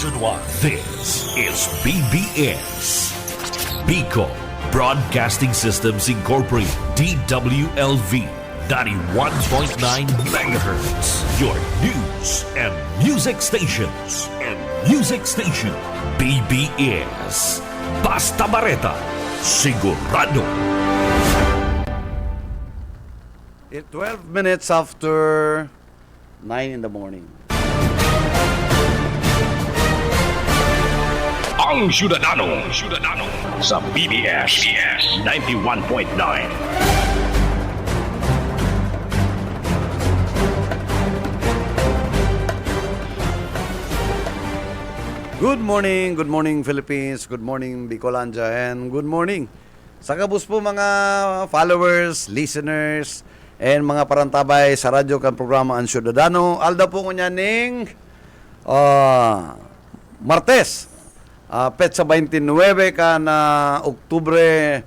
nationwide. This is BBS. Bicol Broadcasting Systems Incorporated. DWLV 91.9 megahertz. Your news and music stations. BBS. Basta Bareta. Sigurado. 12 minutes after 9 in the morning. Ang Syudadano sa BBS 91.9. Good morning Philippines, good morning Bicolandia, and good morning sa kabus po mga followers, listeners, and mga parantabay sa radyo kan programa Ang Syudadano. Alda po ngunya ning Martes, petsa 29 ka na Oktubre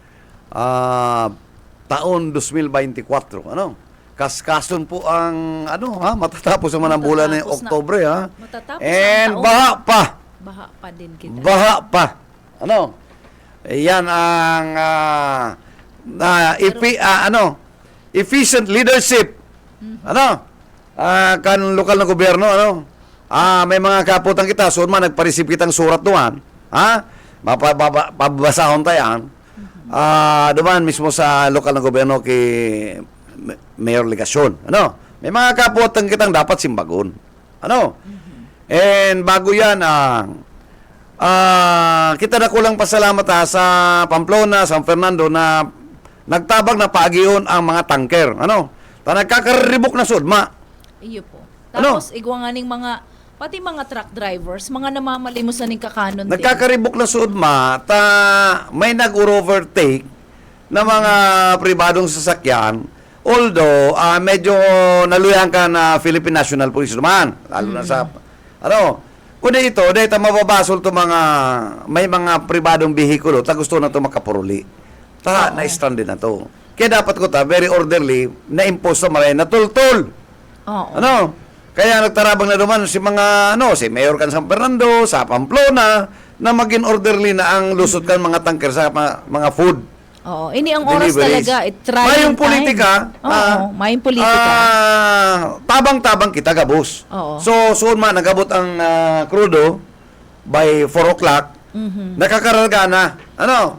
taon 2024. Ano? Kaskason po ang matatapos naman ang bulan ng Oktubre, ha. Matatapos and ang taon. Baha pa din kita. Baha pa. Ano? Yan ang efficient leadership. Kan lokal na gobyerno, may mga kaputan kita, so man nagparisip kitang surat duman. Mapabasahon tayo. Duman mismo sa lokal na gobyerno kay Mayor Legasyon. May mga kaputan kitang dapat simbagon. And bago yan, kita na kulang pasalamat sa Pamplona, San Fernando na nagtabag na paagion ang mga tanker. Nagkakaribok na sudma. Iyo po. Tapos, igwa nga ning pati mga truck drivers, mga namamalimos na ning kakanon. Nagkakaribok na sudma, may nag-overtake na mga pribadong sasakyan. Although, medyo naluyan ka na Philippine National Police naman. Lalo na sa kundi ito, dahil mababasol to may mga pribadong bihikulo, gusto na to makapuruli. Na-strand din na to. Kaya dapat ko very orderly, na-impose na maray, natultol. Kaya nagtarabang na duman si Mayor kan San Fernando, sa Pamplona, na maging orderly na ang lusot kan mga tanker sa mga food. Oo, ini ang oras deliveries. talaga. Mayong politika. Mayong politika. Tabang-tabang kita gabos. Oo. So, soon man, nagabot ang krudo by 4 o'clock, nakakaralga na.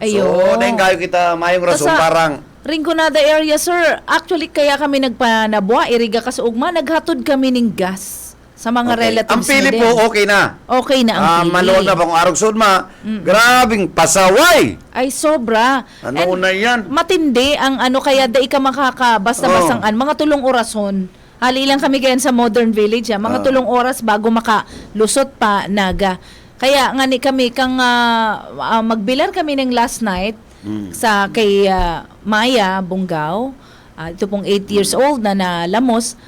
Ayo. So, dahil kayo kita mayong rason, parang Rinconada area, sir. Actually, kaya kami nagpanabwa, iriga kasugma, naghatod kami ng gas sa mga relatives. Ang pili po, okay na. Okay na ang pili. Malood na bang arog sudma, grabing pasaway. Ay, sobra. Na yan? Matindi ang kaya da ka makakabasta-basang mga tulong orason. Hali lang kami ganyan sa Modern Village, mga tulong oras bago makalusot pa naga. Kaya nga kami kang magbilar kami ng last night sa kay Maya Bungaw. Ito pong 8 years old na nalamos.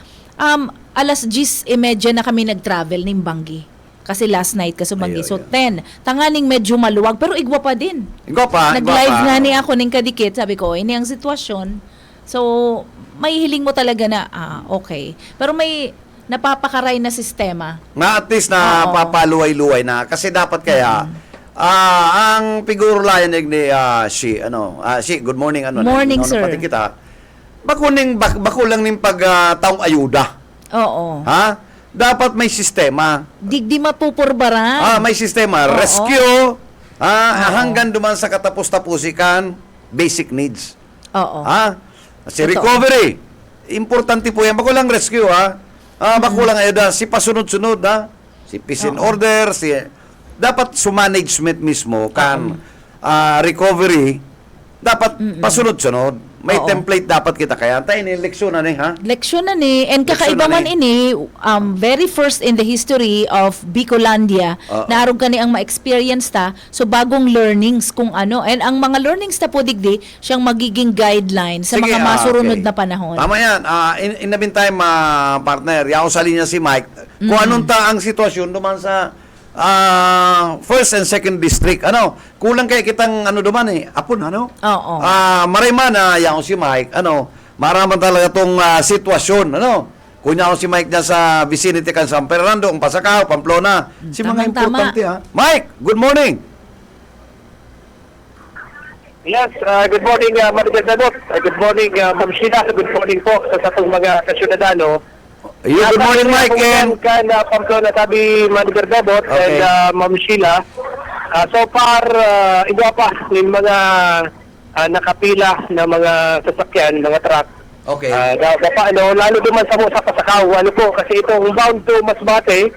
Alas 10:30 na kami nag-travel ng Bangi. Kasi last night kasi Bangi. So 10. Tanganing medyo maluwag pero igwa pa din. Igwa pa. Nag-live nga ni ako ng kadikit. Sabi ko, ini ang sitwasyon. So, may hiling mo talaga na, okay. Pero may napapakaray na sistema. Na at least na papaluway-luway na. Kasi dapat kaya, ang figuro layan ni good morning. Morning, sir. Pati kita. Bakulang ning taong ayuda. Oo. Dapat may sistema. Digdi mapupurbaran. May sistema. Oo. Rescue. Hanggang duman sa katapos-tapusikan, basic needs. Oo. Si recovery. Importante po yan. Bakulang rescue, bakulang ayuda. Si pasunod-sunod, si peace and order, dapat management mismo kan recovery dapat pasunod-sunod. May template dapat kita kaya. Tayo ni leksyon na ni, Leksyon na ni. And kakaiba man ini, very first in the history of Bicolandia, naarog ka ni ang ma-experience ta, so bagong learnings kung ano. And ang mga learnings ta po digdi, siyang magiging guideline sa mga masurunod na panahon. Tama yan. In the meantime, partner, yaw sa linya si Mike, kung anong ang sitwasyon duman sa first and second district. Kulang kay kitang duman apon Oo. Maray man yang si Mike, maraman talaga tong sitwasyon Kunya ako si Mike dyan sa vicinity kan San Fernando, ang Pasacao, Pamplona. Si mga Tamang-tama. importante ha. Mike, good morning. Yes, good morning, Manager Danot. Good morning, Ma'am Sheila. Good morning po sa atong mga kasyudadano. Good morning, Mike. And Kan Pamplona, sabi Manager Danot Okay. and Ma'am Sheila. So far, iba pa yung mga nakapila na mga sasakyan, mga truck. okay. Lalo duman sa Pasacao, po, kasi itong bound to Masbate,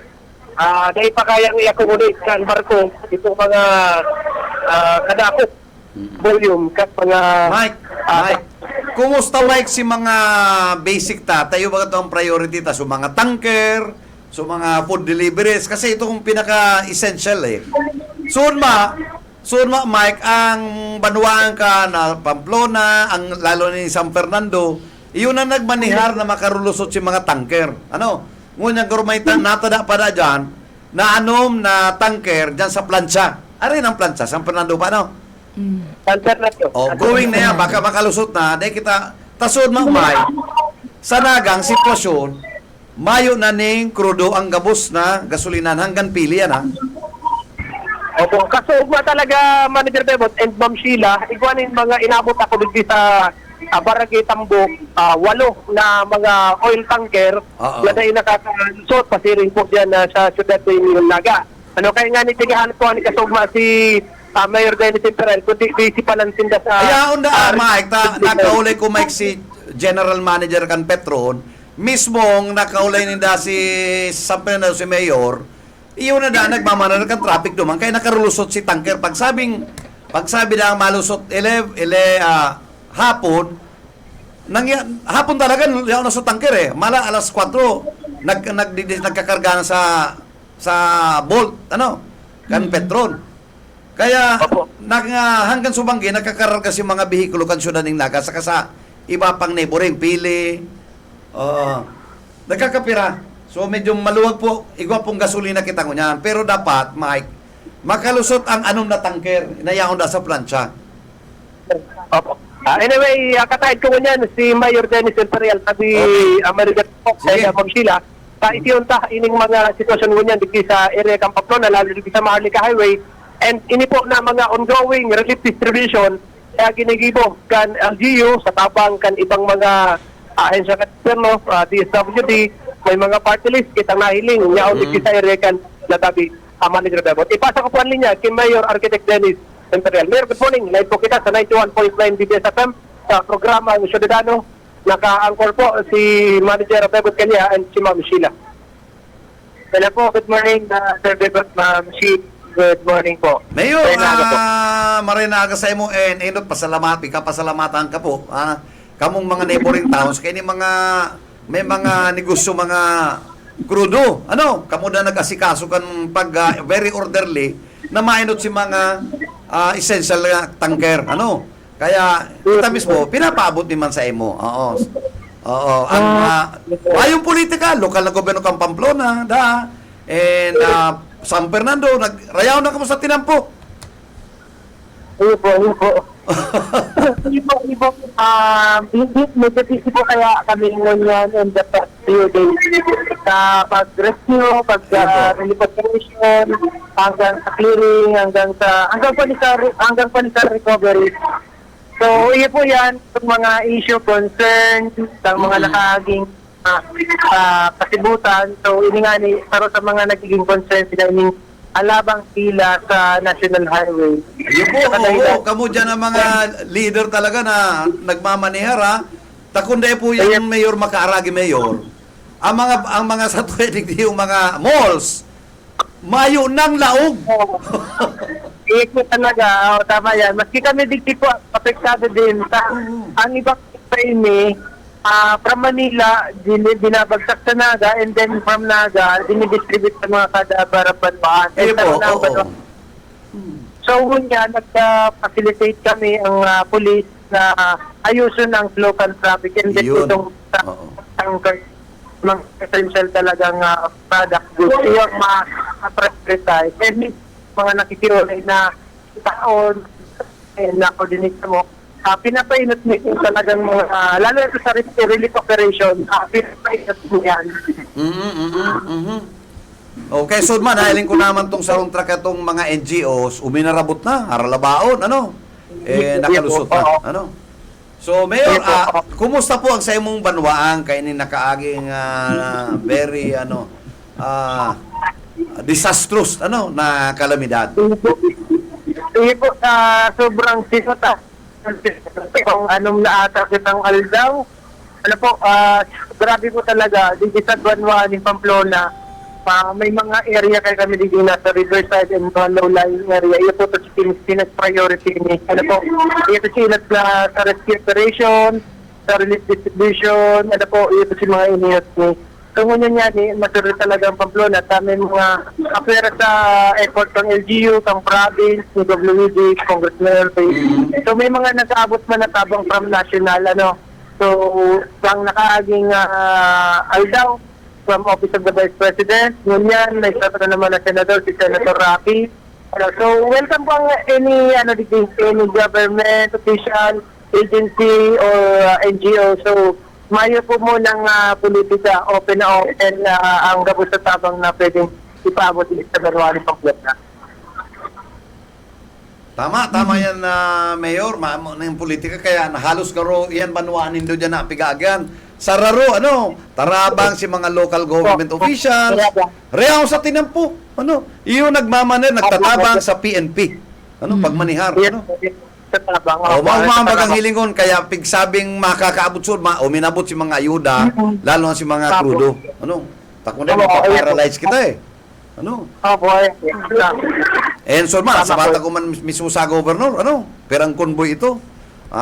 dahil pa kayang i-accommodate sa barko, itong mga kadakot volume, kat mga... Mike, kumusta Mike si mga basic tayo ba ito ang priority ta? So mga tanker, so mga food deliveries, kasi ito kung pinaka-essential eh. Soon ma Mike, ang Banwaan ka na Pamplona, ang lalo ni San Fernando, iyon ang nagmanihar na makarulusot si mga tanker. Ano? Ngunyan gurumaitan natada pa na dyan, na anom na tanker dyan sa plancha. Arin ang plancha, San Fernando pa, no? Alternative. Going na yan, baka makalusot na, dahil kita, tasod Mike, sa nagang sitwasyon, mayo na ning krudo ang gabos na gasolinan hanggang pili yan, ha? Opo, kasugma talaga, Manager Bebot and Ma'am Sheila, iguanin mga inabot ako dito sa Barangay Tambok, 8 na mga oil tanker Oo. na nakakalusot, pasiring po dyan sa syudad ng Naga. Ano, kaya nga nitigahan po ni kasugma si Mayor Dennis Imperel, kundi busy pa lang sinda sa... Ayaw na, Mike, nakaulay ko, Mike, si General Manager kan Petron, mismong nakaulay ninda si San Fernando, si Mayor, iyon na nagmamanar kan traffic duman, kaya nakarulusot si tanker. Pagsabi na ang malusot, hapon, hapon talaga, yaw na sa tanker eh. Mala, alas 4, nagkakarga na sa Bolt, kan Petron. Kaya hanggang subanggi nakakarga si mga behikulo kan syudad ng Naga saka sa iba pang neighboring pili. Nagkakapira. So medyo maluwag po igwa pong gasolina kita ngunyan. Pero dapat Mike makalusot ang anom na tanker inayaon da sa plancha. Opo. Anyway, katahid ko niyan si Mayor Dennis Imperial sabi American Fox Sige. sa Ma'am Sheila. Itiunta ining mga sitwasyon niyan dito sa area ng Pamplona, lalo dito sa Maharlika Highway. And ini po na mga ongoing relief distribution kaya ginigibo kan LGU sa tabang kan ibang mga ahensya kan gobyerno, DSWD, may mga party list kitang nahiling yaon dito sa area kan natabi Manager Bebot. Ipasa ko po ang linya kay Mayor Architect Dennis Imperial. Mayor, good morning. Live po kita sa 91.9 DBS FM sa programa ng Ciudadano. Naka-anchor po si Manager Bebot Kanya and si Ma'am Sheila. Hello po, good morning Sir Bebot, Ma'am Sheila. Good morning po. Mayor, Mayor, marinaga sa imo and inot pasalamatan ka po. Kamong mga neighboring towns kay may mga negosyo mga krudo. Kamo na nag-asikaso kan pag very orderly na mainot si mga essential na tanker. Kaya kita mismo pinapaabot ni man sa imo. Oo. Ayong politika, lokal na gobyerno kang Pamplona, and San Fernando, rayaw na kamo sa tinampo. Ibo. Medyo busy po kaya kami ngayon in the past few days sa pag-rescue, pag-relocation, hanggang sa clearing, hanggang pa ni sa recovery. So, iyo po yan, yung mga issue, concern, ng mga nakaging kasibutan. So, ini nga ni, para sa mga nagiging concern sila ining alabang pila sa National Highway. Yun po, kamo dyan ang mga leader talaga na nagmamanihar, Takunday po yung mayor makaaragi mayor. Ang mga sa tuwing yung mga malls, mayo ng laog. Iikot talaga, tama yan. Maski kami digti po, apektado din sa ang ibang ini, from Manila, binabagsak sa Naga, and then from Naga, dinidistribute sa mga kada-barapan-baan. So, nga, nagka-facilitate kami ang police na ayusin ang local traffic, and then itong tanker, mga essential talagang product goods, yung ma-prioritize. And mga nakikirolay na taon, na-coordinate mo, pinapainat niyo talagang mga, lalo ito sa relief operation, pinapainat niyo yan. Okay, so man, hailin ko naman tong sarong truck itong mga NGOs, uminarabot na, haralabaon, nakalusot na, So, Mayor, kumusta po ang sa imong banwaan kay ni nakaaging very, disastrous, na kalamidad? Sige po, sobrang sikota. Kung anong naata kitang aldaw, grabe po talaga, dito sa Banwaan ni Pamplona, may mga area kaya kami dito sa Riverside and low-lying area. Ito po ito sinat priority ni. Ito sinat na sa rescue operation, sa relief distribution, ito si mga iniyot ni. So ngunyan niya ni, masurot talaga ang Pamplona. May mga kapera sa effort ng LGU, ng province, ni WD, Congressman. So may mga nag-aabot man na tabang from national, So, ang nakaaging aldaw, from Office of the Vice President. Ngunyan, may isa na naman na Senador, si Senator Rafi. So, welcome po ang any government, official, agency, or NGO. So, mayo po mo ng politika, open na open ang gabos sa tabang na pwedeng ipabot sa Banwaan ng Pamplona. Tama yan, Mayor, yung politika, kaya halos karo yan Banwaan nindo dyan na pigagan. Sararo, tarabang si mga local government officials, reaw sa tinampo, iyo nagmamaner, nagtatabang sa PNP, pagmanihar, Sa tabang. Magang hilingon, kaya pigsabing makakaabot sud, uminabot si mga ayuda, lalo na si mga krudo, takon na mapaparalyze kita And so sa bata ko man mismo sa governor, perang convoy ito,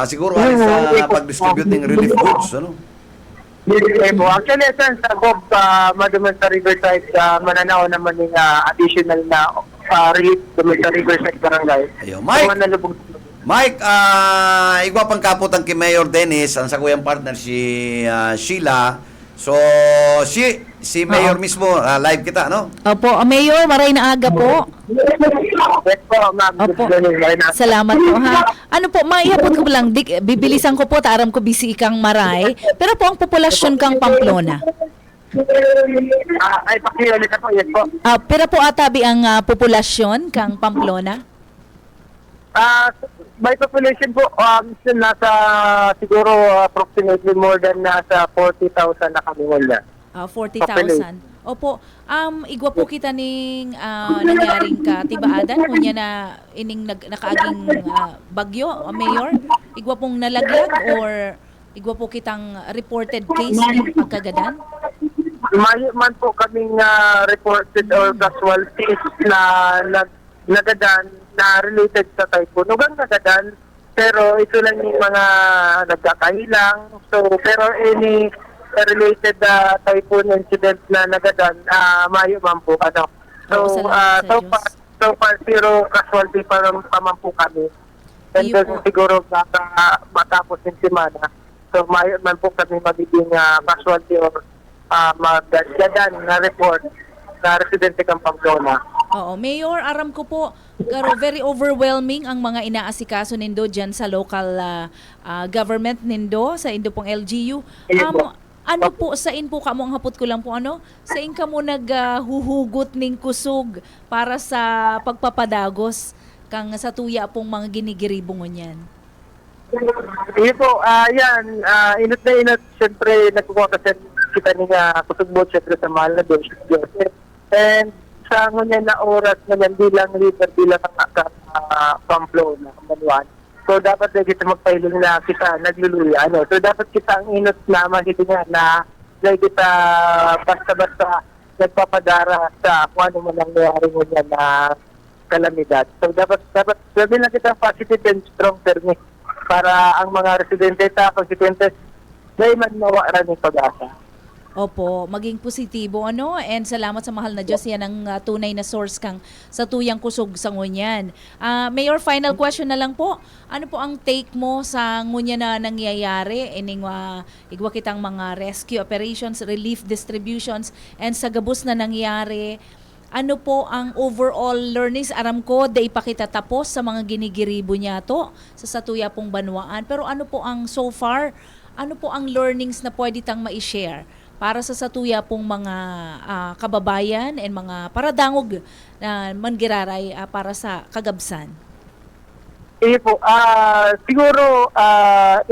siguro sa pag-distribute ng relief goods, Actually, sa Bob, maduman sa Riverside, mananaw naman yung additional na relief duman sa Riverside Barangay. Ayo, Mike, igwa pang kapot ang kay Mayor Dennis, ang sa kuyang partner si Sheila. So, si Mayor mismo, live kita, Opo, Mayor, maray na aga po. Yes po, ma'am. Opo. Salamat po, ha. Ano po, maiabot ko lang, bibilisan ko po, taram ko bisi ikang maray. Pero po, ang populasyon kang Pamplona. Ay, pakiulit ako, yes po. Pero po, atabi ang populasyon kang Pamplona? By population po, nasa siguro approximately more than nasa 40,000 na kami wala. 40,000. Opo, igwa po kita ning nangyaring katibaadan kunya na ining nakaaging bagyo, Mayor. Igwa pong nalaglag or igwa po kitang reported case ng pagkagadan? Mayo man po kaming reported or casualties na nagadan na related sa typhoon. Ugang nagadan, pero ito lang yung mga nagkakahilang. So, pero any related typhoon incident na nagadan, mayo man po. So, so far, zero casualty pa man po kami. And then, siguro matapos yung semana. So, mayo man po kami magiging casualty or magagadan na report na residente kang Pamplona. Oo, Mayor, aram ko po, very overwhelming ang mga inaasikaso nindo dyan sa local government nindo, sa indo pong LGU. Ano po, sa in po kamo, ang hapot ko lang po, sa in ka mo naghuhugot ning kusog para sa pagpapadagos kang sa tuya pong mga ginigiribongon yan? Iyo po, yan, inot na inot, siyempre, nagkukuha kasi kita nga kusugbot, siyempre, sa mahal na Diyos, Joseph. And sa ngunyan na oras na yan, bilang leader, bilang Pamplona, Banwaan. So, dapat na kita magpailing na kita nagluluya. So, dapat kita ang inot na mahitingan na kita basta-basta nagpapadara sa kung ano man ang nangyari ngunyan na kalamidad. So, dapat sabi na kita positive and strong term para ang mga residente sa konstituentes ay man mawaaran ng pag-asa. Opo, maging positibo and salamat sa mahal na Diyos, yan ang tunay na source kang sa tuyang kusog sa ngunyan. Mayor, final question na lang po. Ano po ang take mo sa ngunyan na nangyayari ining igwa kitang mga rescue operations, relief distributions, and sa gabos na nangyari ano po ang overall learnings? Aram ko, day pa kita tapos sa mga ginigiribo niya to sa Satuya pong Banwaan. Pero ano po ang so far, ano po ang learnings na pwede tang ma-share para sa Satuya pong mga kababayan and mga paradangog na manggiraray para sa Kagabsan? Sige po, siguro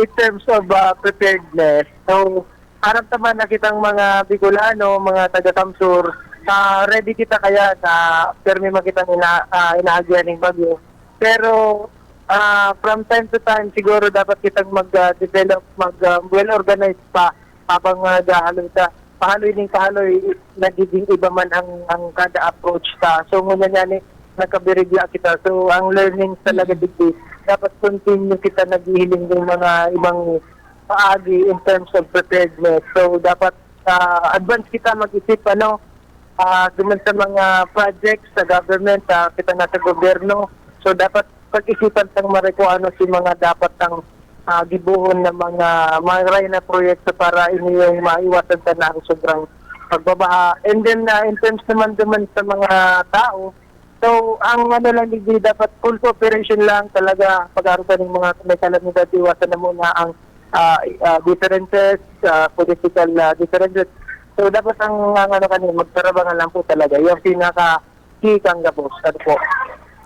in terms of preparedness, so harap naman na kitang mga Bicolano, mga taga-Samsur, ready kita kaya na permi makitang inaagyan ng bagyo. Pero from time to time, siguro dapat kitang mag-develop, well-organized pa habang pahaloy ng pahaloy, nagiging iba man ang kada approach ka. So ngunyan yan nagkabirigya kita. So ang learning talaga dito, dapat continue kita naghihiling ng mga ibang paagi in terms of preparedness. So dapat advance kita mag-isip duman sa mga projects sa government, kita nasa gobyerno. So dapat pag-isipan tang marekuano si mga dapat ang gibuhon ng mga ray na proyekto para inyong maiwasan sa na ang sobrang pagbabaha. And then in terms naman sa mga tao, so ang lang hindi dapat full cooperation lang talaga pag-arutan ng mga may kalamidad, iwasan na muna ang differences, political differences. So dapat ang magtarabangan lang po talaga yung pinaka-kikang gabos. Ano po?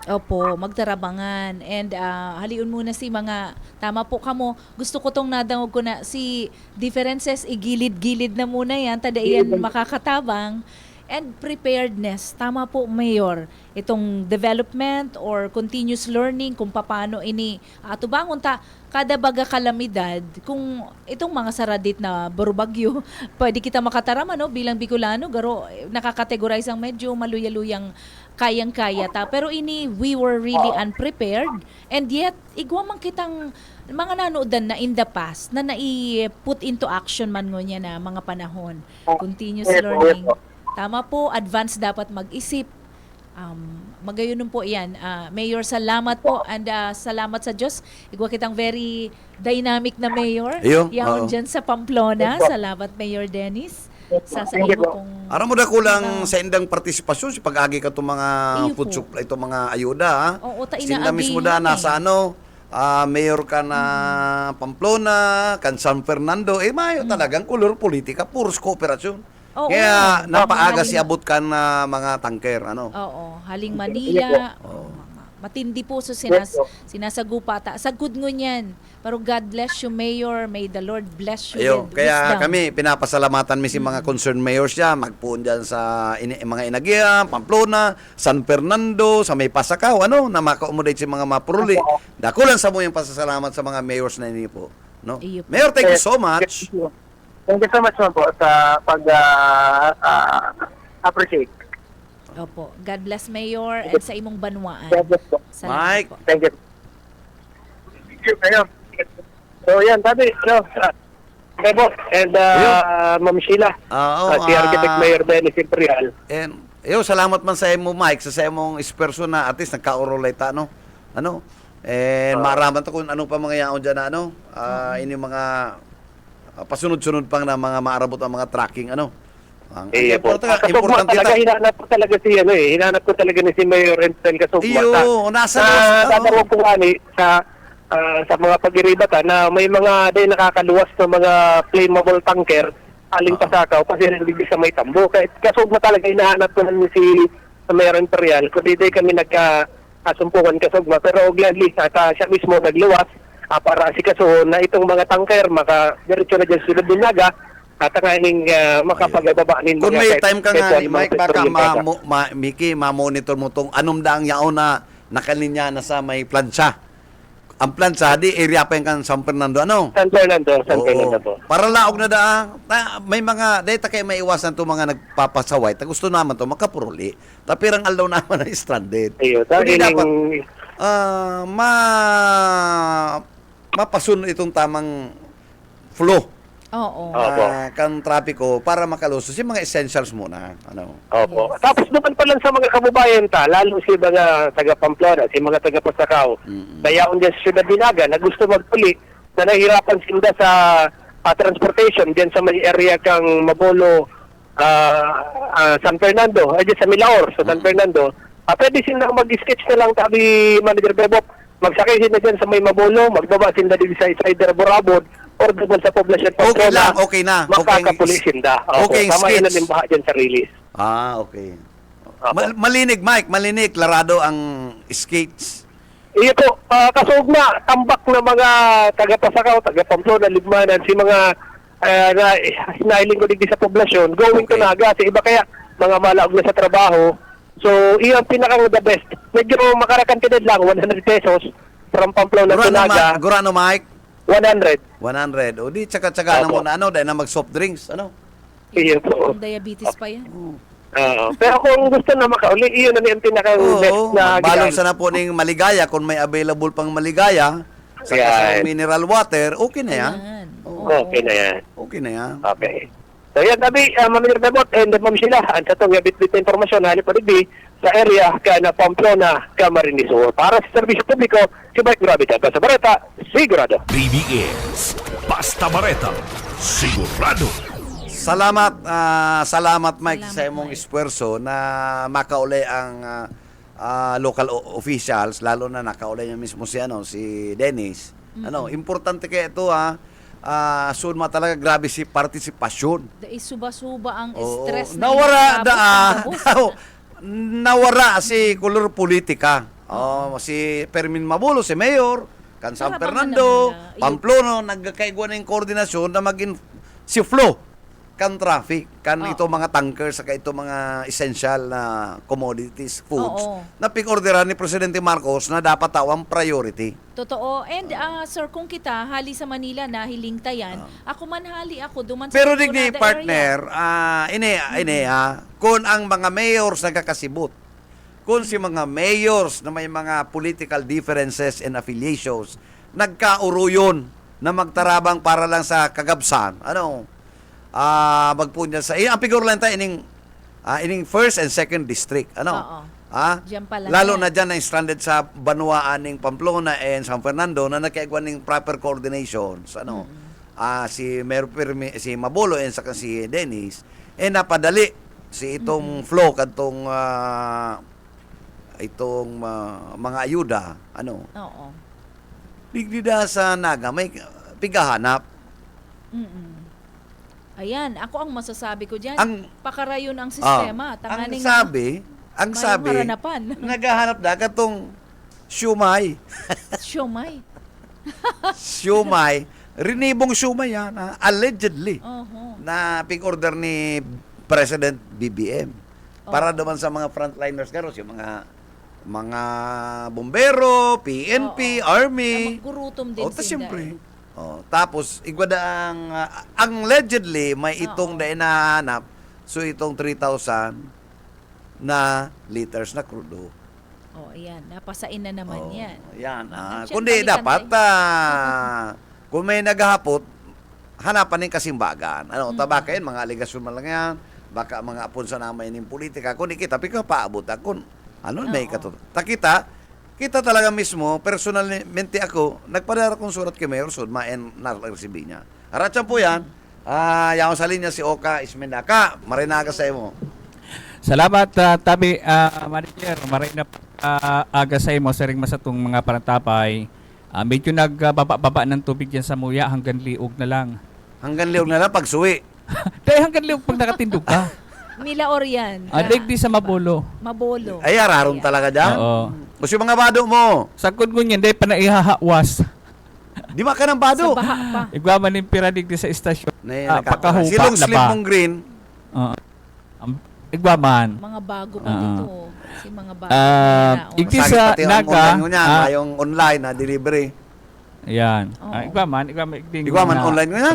Opo, magtarabangan. And haliun muna si mga, tama po kamo, gusto ko tong nadangog ko na si differences, igilid-gilid na muna yan, tada yan makakatabang. And preparedness, tama po Mayor, itong development or continuous learning kung paano ini atubangon ta kada baga kalamidad, kung itong mga saradit na barubagyo, pwede kita makatarama bilang Bicolano, garo nakakategorize ang medyo maluyaluyang kayang-kaya ta. Pero ini, we were really unprepared and yet, igwamang kitang mga nanooddan na in the past na nai-put into action man niya na mga panahon. Continuous learning. Tama po, advance dapat mag-isip. Magayon po yan. Mayor, salamat po and salamat sa Diyos. Igwa kitang very dynamic na mayor. Yaon dyan sa Pamplona. Salamat, Mayor Dennis. Sa iyo pong... Aram mo na kulang sa indang partisipasyon si pag-agi ka itong mga food supply, itong mga ayuda. Oo, Sinda mismo da nasa mayor ka na Pamplona, kan San Fernando, mayo talagang kulor politika, puros kooperasyon. Kaya napaaga si abot ka na mga tangker, Oo, haling Manila. Matindi po so sinasagupa ta. Sagud ngunyan. Pero God bless you, Mayor. May the Lord bless you with kaya wisdom. kami pinapasalamatan mi si mga concerned mayors siya, magpuon dyan sa mga Inagia, Pamplona, San Fernando, sa may Pasakaw, na maka-accommodate si mga mapuruli. Dakulan sa mo yung pasasalamat sa mga mayors na ini po. No? Mayor, thank you so much. Thank you so much po sa pag-appreciate. Opo. God bless, Mayor, and sa imong banwaan. God bless po. Salamat Mike. po. Thank you. Thank you, Mayor. So yan, sabi, okay po, and Ma'am Sheila, si Architect Mayor Dennis Imperial. And salamat man sa imo Mike sa imong isperso na at least nagka-orolay ta and maraman ta kung ano pa mga yaon diyan ini mga pasunod-sunod pang na mga maarabot ang mga tracking ang importante talaga hinanap ko talaga hinanap ko talaga ni si Mayor Entel Kasugma nasa dadawag ko sa mga pag-iribata na may mga nakakaluwas na mga flammable tanker aling Pasakaw kasi nalibig sa may tambo. Kasugma talaga hinahanap ko na si Mayor Imperial kundi kami nagkasumpukan Kasugma pero gladly siya mismo nagluwas para si kaso na itong mga tanker diretso na dyan sulod din naga at ang makapagababa nin kung may time ka nga Mike baka Mickey ma-monitor mo tong anong daang yaon na nakalinya na sa may plancha. Ang plancha di area pa yung kan San Fernando San Fernando po. Para laog na may mga data kay maiwasan to mga nagpapasaway ta gusto naman to makapuruli tapirang aldaw naman na stranded. Hindi dapat mapasunod itong tamang flow. Oo. Kan trapiko para makaluso si mga essentials muna. Opo. Tapos naman pa lang sa mga kababayan lalo si mga taga Pamplona, si mga taga Pasakaw. Dayaon dyan sa Ciudad Dinaga na gusto magpuli na nahirapan sila sa transportation dyan sa may area kang Mabolo, San Fernando, sa Milaor, sa San Fernando, pwede silang mag-sketch na lang tabi Manager Bebop, magsakay sila dyan sa may Mabulo, magbaba sila din sa either Borabod or doon sa poblasyon Okay lang, okay na. Makakapulis sila. Okay, Tama yun sketch. ang baha dyan sa release. Okay. Opo. Malinig, Mike, malinig. Larado ang skates. Iyo po, kasugma, tambak na mga taga-Pasakaw, taga-Pamplona, Libmanan, si mga na hinahiling ko din sa poblasyon, going to Okay. Naga, sa iba kaya mga malaog na sa trabaho. So, iyon ang pinakang the best. Medyo makarakantidad lang, 100 pesos from Pamplona to Naga, Gurano, Mike? 100. 100. O di, tsaka-tsaka na Opo. muna, dahil na mag-soft drinks, Iyo po. Kung diabetes pa yan. Pero kung gusto na makauli, iyon na yung pinakang best Oo, na balong ginawa. sana po ng maligaya, kung may available pang maligaya, sa Yan. mineral water, okay na yan. Ayan. Okay na yan. Okay na yan. Okay. So yan, tabi, Manager Bebot, and Ma'am Sheila, ang sa itong bit na informasyon, halip pa sa area ka na Pamplona, Camarines Sur. Para sa serbisyo publiko, si Mike Gravita, sa Bareta, sigurado. BBS. Basta Bareta. Sigurado. Salamat Mike Salamat, sa imong Mike. esfuerzo na makauli ang local officials, lalo na nakauli niya mismo si Dennis. Importante kaya ito sudma talaga grabe si partisipasyon. Dahil suba-suba ang Oo. stress Nawara inaabot ng nawara si kulor politika. Si Fermin Mabulo, si Mayor, kan San Para Fernando, baka naman, Pamplona, nagkakaigwa ng koordinasyon na maging si flow kan traffic, kan Oo. ito mga tankers, saka ito mga essential na commodities, foods, Oo. na pig-orderan ni Presidente Marcos na dapat tawang priority. Totoo. And sir, kung kita hali sa Manila na hilingtayan, ako man hali ako duman sa Pero Coronada digni area. partner, kung ang mga mayors nagkakasibot, kung si mga mayors na may mga political differences and affiliations, nagkauruyon na magtarabang para lang sa kagabsan, magpunya sa, ang figure lang tayo, ining first and second district, Oo. Diyan pa lang lalo yan. na dyan na stranded sa Banuaan ng Pamplona and San Fernando na nagkaigwan ng proper coordinations, si Mayor si Mabulo and saka si Dennis, napadali si itong flow kadtong mga ayuda, Oo. digdida sa Naga, may pigahanap. Ayan, ako ang masasabi ko diyan. Pakarayon ang ang sistema. Tanganing sabi, mayong haranapan. naghahanap na katong siumay. Siomay. Siumay, rinibong siumay yan, allegedly, Oho. na pig-order ni President BBM. Para naman sa mga frontliners karos, yung mga bombero, PNP, Army. Maggurutom din Tas sila. siyempre. Tapos, igwada ang allegedly, may itong na inahanap, so itong 3,000 na liters na crudo. Ayan. Napasain na naman yan. Yan. Nandiyan Kundi balikan dapat, tayo. kung may naghahapot, hanapan ng kasimbagan. Tabakayin, mga aligasyon man lang yan, baka mga apon sa namay ng politika. Kung kita, pika paabot akon. May katulad. Kita talaga mismo, personalmente ako, nagpadara kong surat kay Mayor Sudma and nareceive niya. Haratsan po yan. Yaw sa linya si Oka Ismendaka. Marinaga sa imo. Salamat, Tabi, Manager. Maray na aga sa imo, sa ring masatong mga parantapay. Medyo nagbaba-baba ng tubig yan sa muya, hanggang liog na lang. Hanggang liog na lang pagsuwi. Dahil hanggang liog pag nakatindog ka. Milaor yan. Digdi sa Mabulo. Mabolo. Ay, araron talaga dyan. Oo. Kasi mga bado mo, Sakod ko niyan, dahil pa na ihahawas. di ba ka ng bado? Sa baha pa. Igwaman yung pira digdi sa istasyon. Pagkahupa, Silong slip laba. mong green. Igwaman. Mga bago pa dito. Si mga bago. Igdi Sakit sa pati ang Naga. online mo niyan, yung online na delivery. Ayan. Oo. Igwaman. Igwaman, online mo yan?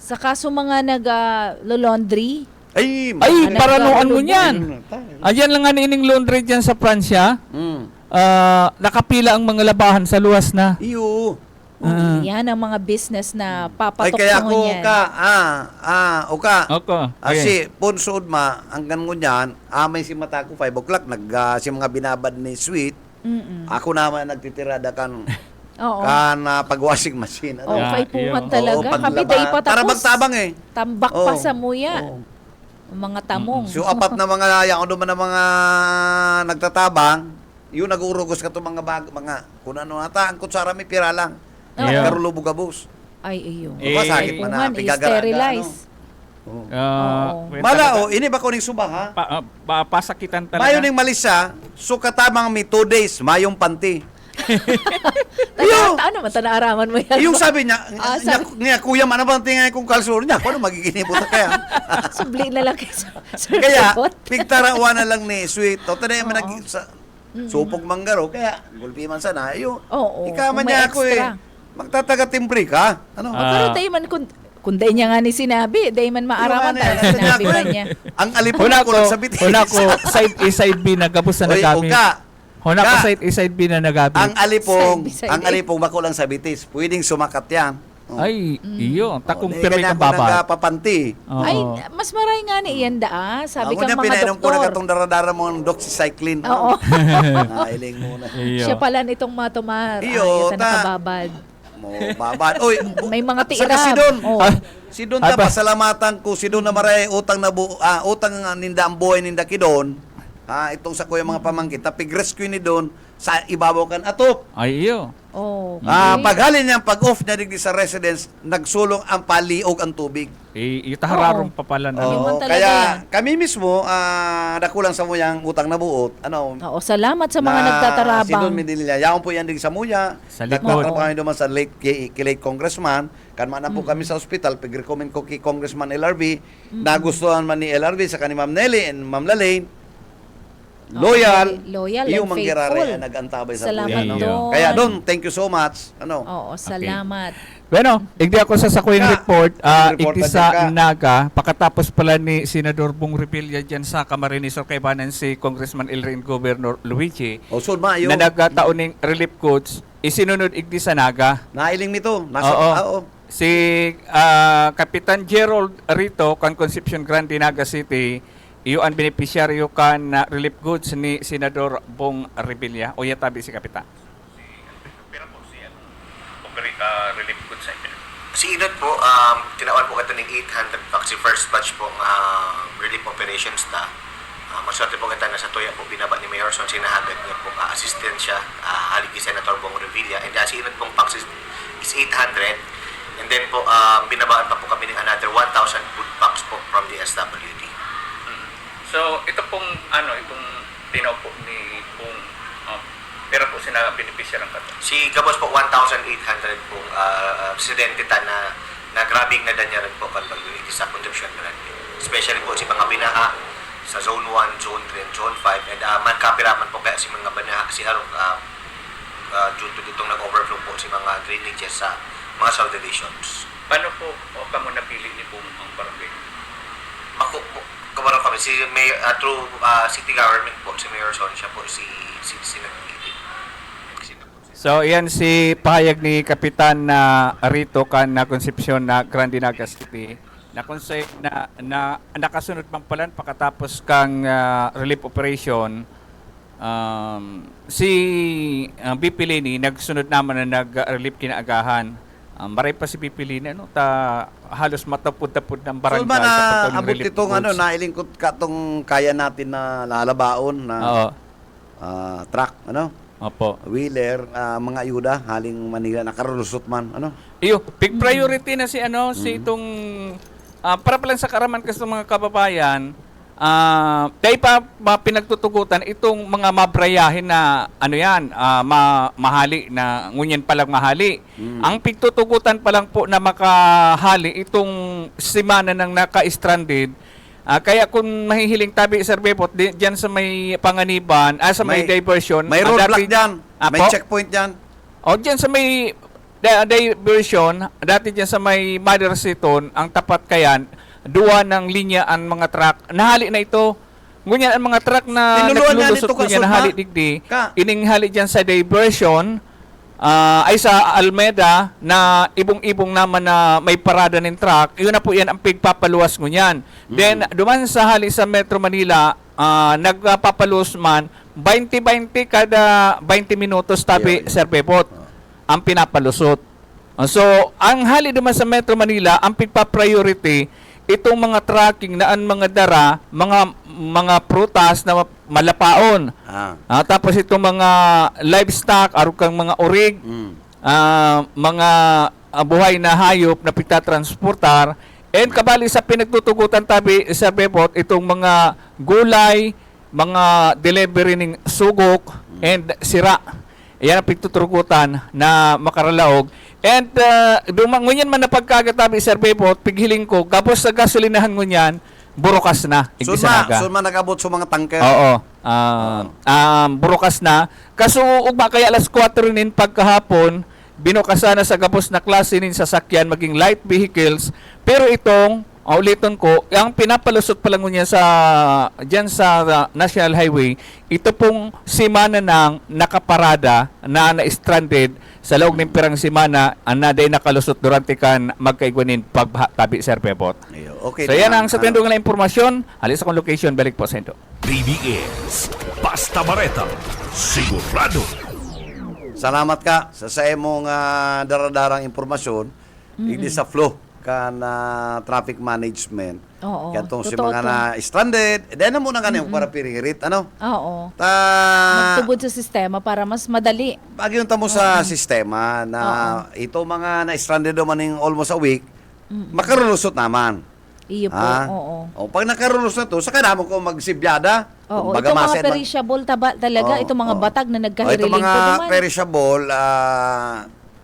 Sa kaso mga nag-laundry, Ay, paranuan mo niyan. Ayan lang nga ining laundry dyan sa Pransya. Nakapila ang mga labahan sa luwas na. Iyo. yan ang mga business na Ay, papatok kaya mo ko yan. Oka. Okay. Kasi, punsood ma, hanggang ngunyan, may si mata ko, 5 o'clock, si mga binabad ni Sweet, ako naman nagtitirada kan, Oo. pag-washing machine. Oh, Yeah, paipuhan iyo. talaga. paglaba. Kami day pa tapos. Para magtabang eh. Tambak pa Oo. sa muya. Oo. Mga tamong. So apat na mga yan naman na mga nagtatabang, yung nag-urugos ka to mga kung ano ata ang kutsara may pira lang. Yeah. Karulo bugabos. Ay, iyo. Sakit man na Uman, pigagara i-sterilize. Oo. Mala o ini ba kuning subah ha? Pasakitan talaga. Mayo ning malisa, so katamang mi 2 days mayong panty. Ano man, tanaaraman mo yan. Yung sabi niya, sabi- niya kuya man ba tingay kung kalsuro niya, ano magiginipot na kaya? Subli na lang kayo sa Kaya report. pigtarawa na lang ni sweet. O tanay man nag sa supog manggaro kaya gulpi man sana. Yo. Oo, Ikaman may niya ako extra. Magtataga timbre ka. Ano? Pero tayo man, kung day niya nga ni sinabi, day man maaraman Yung tayo, ano, sinabi ano, ba niya. Ang alipong Huna ko ko, sa bitis. huna ko, side A, side B, nagkabos na Oy, nagamit. uka. Huna ko, Ka. side A, side B na nagamit. Ang alipong, Side ang A. alipong bako lang sa bitis. Pwedeng sumakat yan. Oh. Ay, iyo. Takong Di pirmi kanya kang ako baba. nagpapanti. Oo. Ay, mas maray nga ni iyan sabi Ako kang niya mga pinainom ko na doktor. katong daradara mo ng doxycycline. Oo. Nailing muna. Iyo. Siya pala nitong matumar. Iyo, Ay, ta. nakababad. Mo babad. Oy, May mga saka tiram. si Don. Oo. Si Don ta Aba. pasalamatan ko si Don na maray utang na utang ninda ang buhay ninda kidon. Itong sa kuya mga pamangkin, tapig-rescue ni Don sa ibabaw kan atop. Ay, iyo. Oh. Paghalin niya, pag-off niya digdi sa residence, nagsulong ang paliog ang tubig. Itahararong pa pala na. Yun man Oo, talaga kaya yan. kami mismo, dakulang sa muyang utang na buot. Oo, salamat sa mga Si Don nagtatarabang. Medilla. Yaon po yan din sa muya. Sa likod. Nagtatrabaho kami naman sa late congressman. Kanman na po kami sa ospital. Pag-recommend ko kay Congressman LRB. Nagustuhan man ni LRB sa kani Ma'am Nelly and Ma'am Lalaine. Loyal. Okay, loyal and Yung manggirare faithful. ang nag-antabay sa Salamat puyan, no? Don. Kaya Don, thank you so much. Oo, salamat. Bueno, igdi ako sa sakuyang Ka. report, Report igdi na sa dyan ka. Naga, pakatapos pala ni Senador Bong Revilla dyan sa Camarines o kaibanan si Congressman Elrin Governor Luigi, O, sud ma, na nagkataon ng relief goods, isinunod igdi sa Naga. Nailing nito. Nasa, Oo. oo. Si Kapitan Gerald Rito, kan Concepcion Grande, Naga City, iyo ang beneficiaryo kan na relief goods ni Senador Bong Revilla. O yatabi si Kapitan. Relief goods sa inyo. Si Inod po, tinawan po kita ng 800 packs, si first batch po relief operations na. Maswerte po kita na sa tuya po binaba ni Mayor Son, sinahagat niya po assistant siya, halig ni Senator Bong Revilla. And si Inod pong packs is 800. And then po, binabaan pa po kami ng another 1,000 food packs po from the SWD. So, ito pong itong tinaw po ni Bong pero po sina beneficiary ng kato. Si Gabos po, 1,800 po residente ta na grabing na niya rin po kalbag sa Concepcion Grande. Especially po si mga binaha sa Zone 1, Zone 3, and Zone 5. And magkapiraman po kaya si mga binaha si Arong due to ditong nag-overflow po si mga drainages sa mga subdivisions. Paano po kamo napili ni Bong ang barangay? Ako po, kamarang kami, through city government po, si Mayor Son, siya po si nagpili. So, yan si pahayag ni Kapitan na Rito kan na Concepcion na Grande Naga City na nakasunod pang palan pagkatapos kang relief operation. Si BP Leni nagsunod naman na nag-relief kinaagahan. Maray pa si BP Leni, halos matapod-tapod ng barangay. Sulman sa na pagtulong abot relief itong goods. nailing ko katong kaya natin na lalabaon na Oo. truck, Opo. wheeler, mga ayuda, haling Manila, nakarulusot man, Iyo, big priority na si si itong para pala sa karaman kasi ng mga kababayan, dahil pa pinagtutugutan itong mga mabrayahin na mahali na ngunyan palang mahali. Ang pigtutugutan pa lang po na makahali itong simana ng naka-stranded. Kaya kung mahihiling tabi Sir Bepot diyan sa may Panganiban, sa may diversion, May roadblock dyan. May po? checkpoint dyan. O diyan sa may diversion, dati diyan sa may Mother Seton, ang tapat kayan, duwa ng linya ang mga truck. Nahali na ito. Ngunyan ang mga truck na Tinuluan niya naglulusot dito, ko niya, Kasulma? nahali digdi. Ka. Ininghali diyan sa diversion, ay sa Almeda na ibong-ibong naman na may parada ng truck. Yun na po yan ang pigpapaluwas ngunyan. Then, duman sa hali sa Metro Manila, nagpapaluwas man, 20-20 kada 20 minutos tabi, Yeah. Sir Pepot, ang pinapalusot. So, ang hali naman sa Metro Manila, ang pigpa-priority itong mga trucking na ang mga dara, mga prutas na malapaon. Tapos itong mga livestock, aron kang mga orig, mga buhay na hayop na pitatransportar. And kabali sa pinagtutugutan tabi sa Bebot, itong mga gulay, mga delivery ng sugok and sira. Yan ang pagtutugutan na makaralaog. And dumangunyan man na pagkagatabi sa Bebot, pighiling ko, kapos sa gasolinahan ngunyan, burokas na. So man nagabot sa mga tangke. Oo. Burokas na. Kaso ugma kaya alas 4 nin pagkahapon, binukasa na sa gapos na klase nin sasakyan maging light vehicles. Pero itong ulitin ko, ang pinapalusot pa lang niya dyan sa National Highway, ito pong simana ng nakaparada na stranded sa loob ng pirang simana na day nakalusot durante kan magkaigwanin pagtabi Sir Bebot. Okay. So yan ang sa tendong na impormasyon. Alis akong location, balik po sa ito. DBS Basta Bareta, sigurado. Salamat ka sa imong daradarang impormasyon. Hindi sa flow kan traffic management. Oo. Katong si Totoo mga to. na stranded, na muna ganun para piririt, ano? Oo. Ta Magtubod sa sistema para mas madali. Pagyunta mo sa sistema na ito mga na-stranded naman ng almost a week, makarulusot naman. Iyo po, Ah? oo. O, pag nakarulusot to, saka naman ko magsibyada. Oo, Kumbaga, ito mga maset man- perishable talaga, Oo, ito mga oo. batag na O, nagkahiriling ito mga po naman. perishable,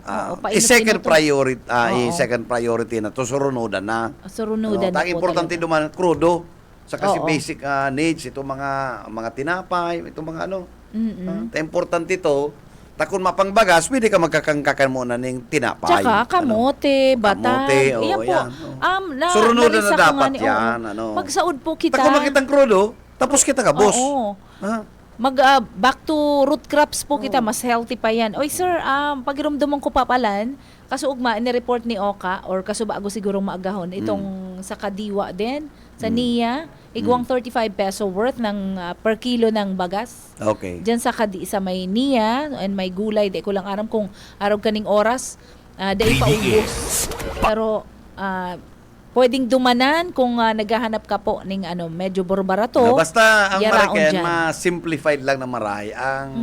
Oo, second painit-init to. priority, Oo. second priority na to, surunudan na. Surunudan na po importante talaga. duman, crudo. Sa kasi Oo. basic needs, ito mga tinapay, ito mga ano. Importante ito, takon mapangbagas, pwede ka magkakangkakan muna ng tinapay. Tsaka kamote, batag. Kamote, oo, Iyan po. yan, surunudan narisa na ko dapat nga ni- yan. oo. Ano. Magsaod po kita. Takon makitang crudo, tapos kita ka, boss. Oo. Ha? Back to root crops po kita, mas healthy pa yan. Oy sir, pagirumdumong ko papalan, kaso ugma ni-report ni Oka, or kaso bago siguro maagahon, itong sa Kadiwa din, sa NIA, igwang 35 peso worth ng per kilo ng bagas. Okay. Diyan sa may NIA, and may gulay, di ko lang aram kung araw kaning oras, dahil pa ubos. Pero, pwedeng dumanan kung naghahanap ka po ng medyo borbarato. Basta ang yaraon Mariken, dyan. ma-simplified lang na maray ang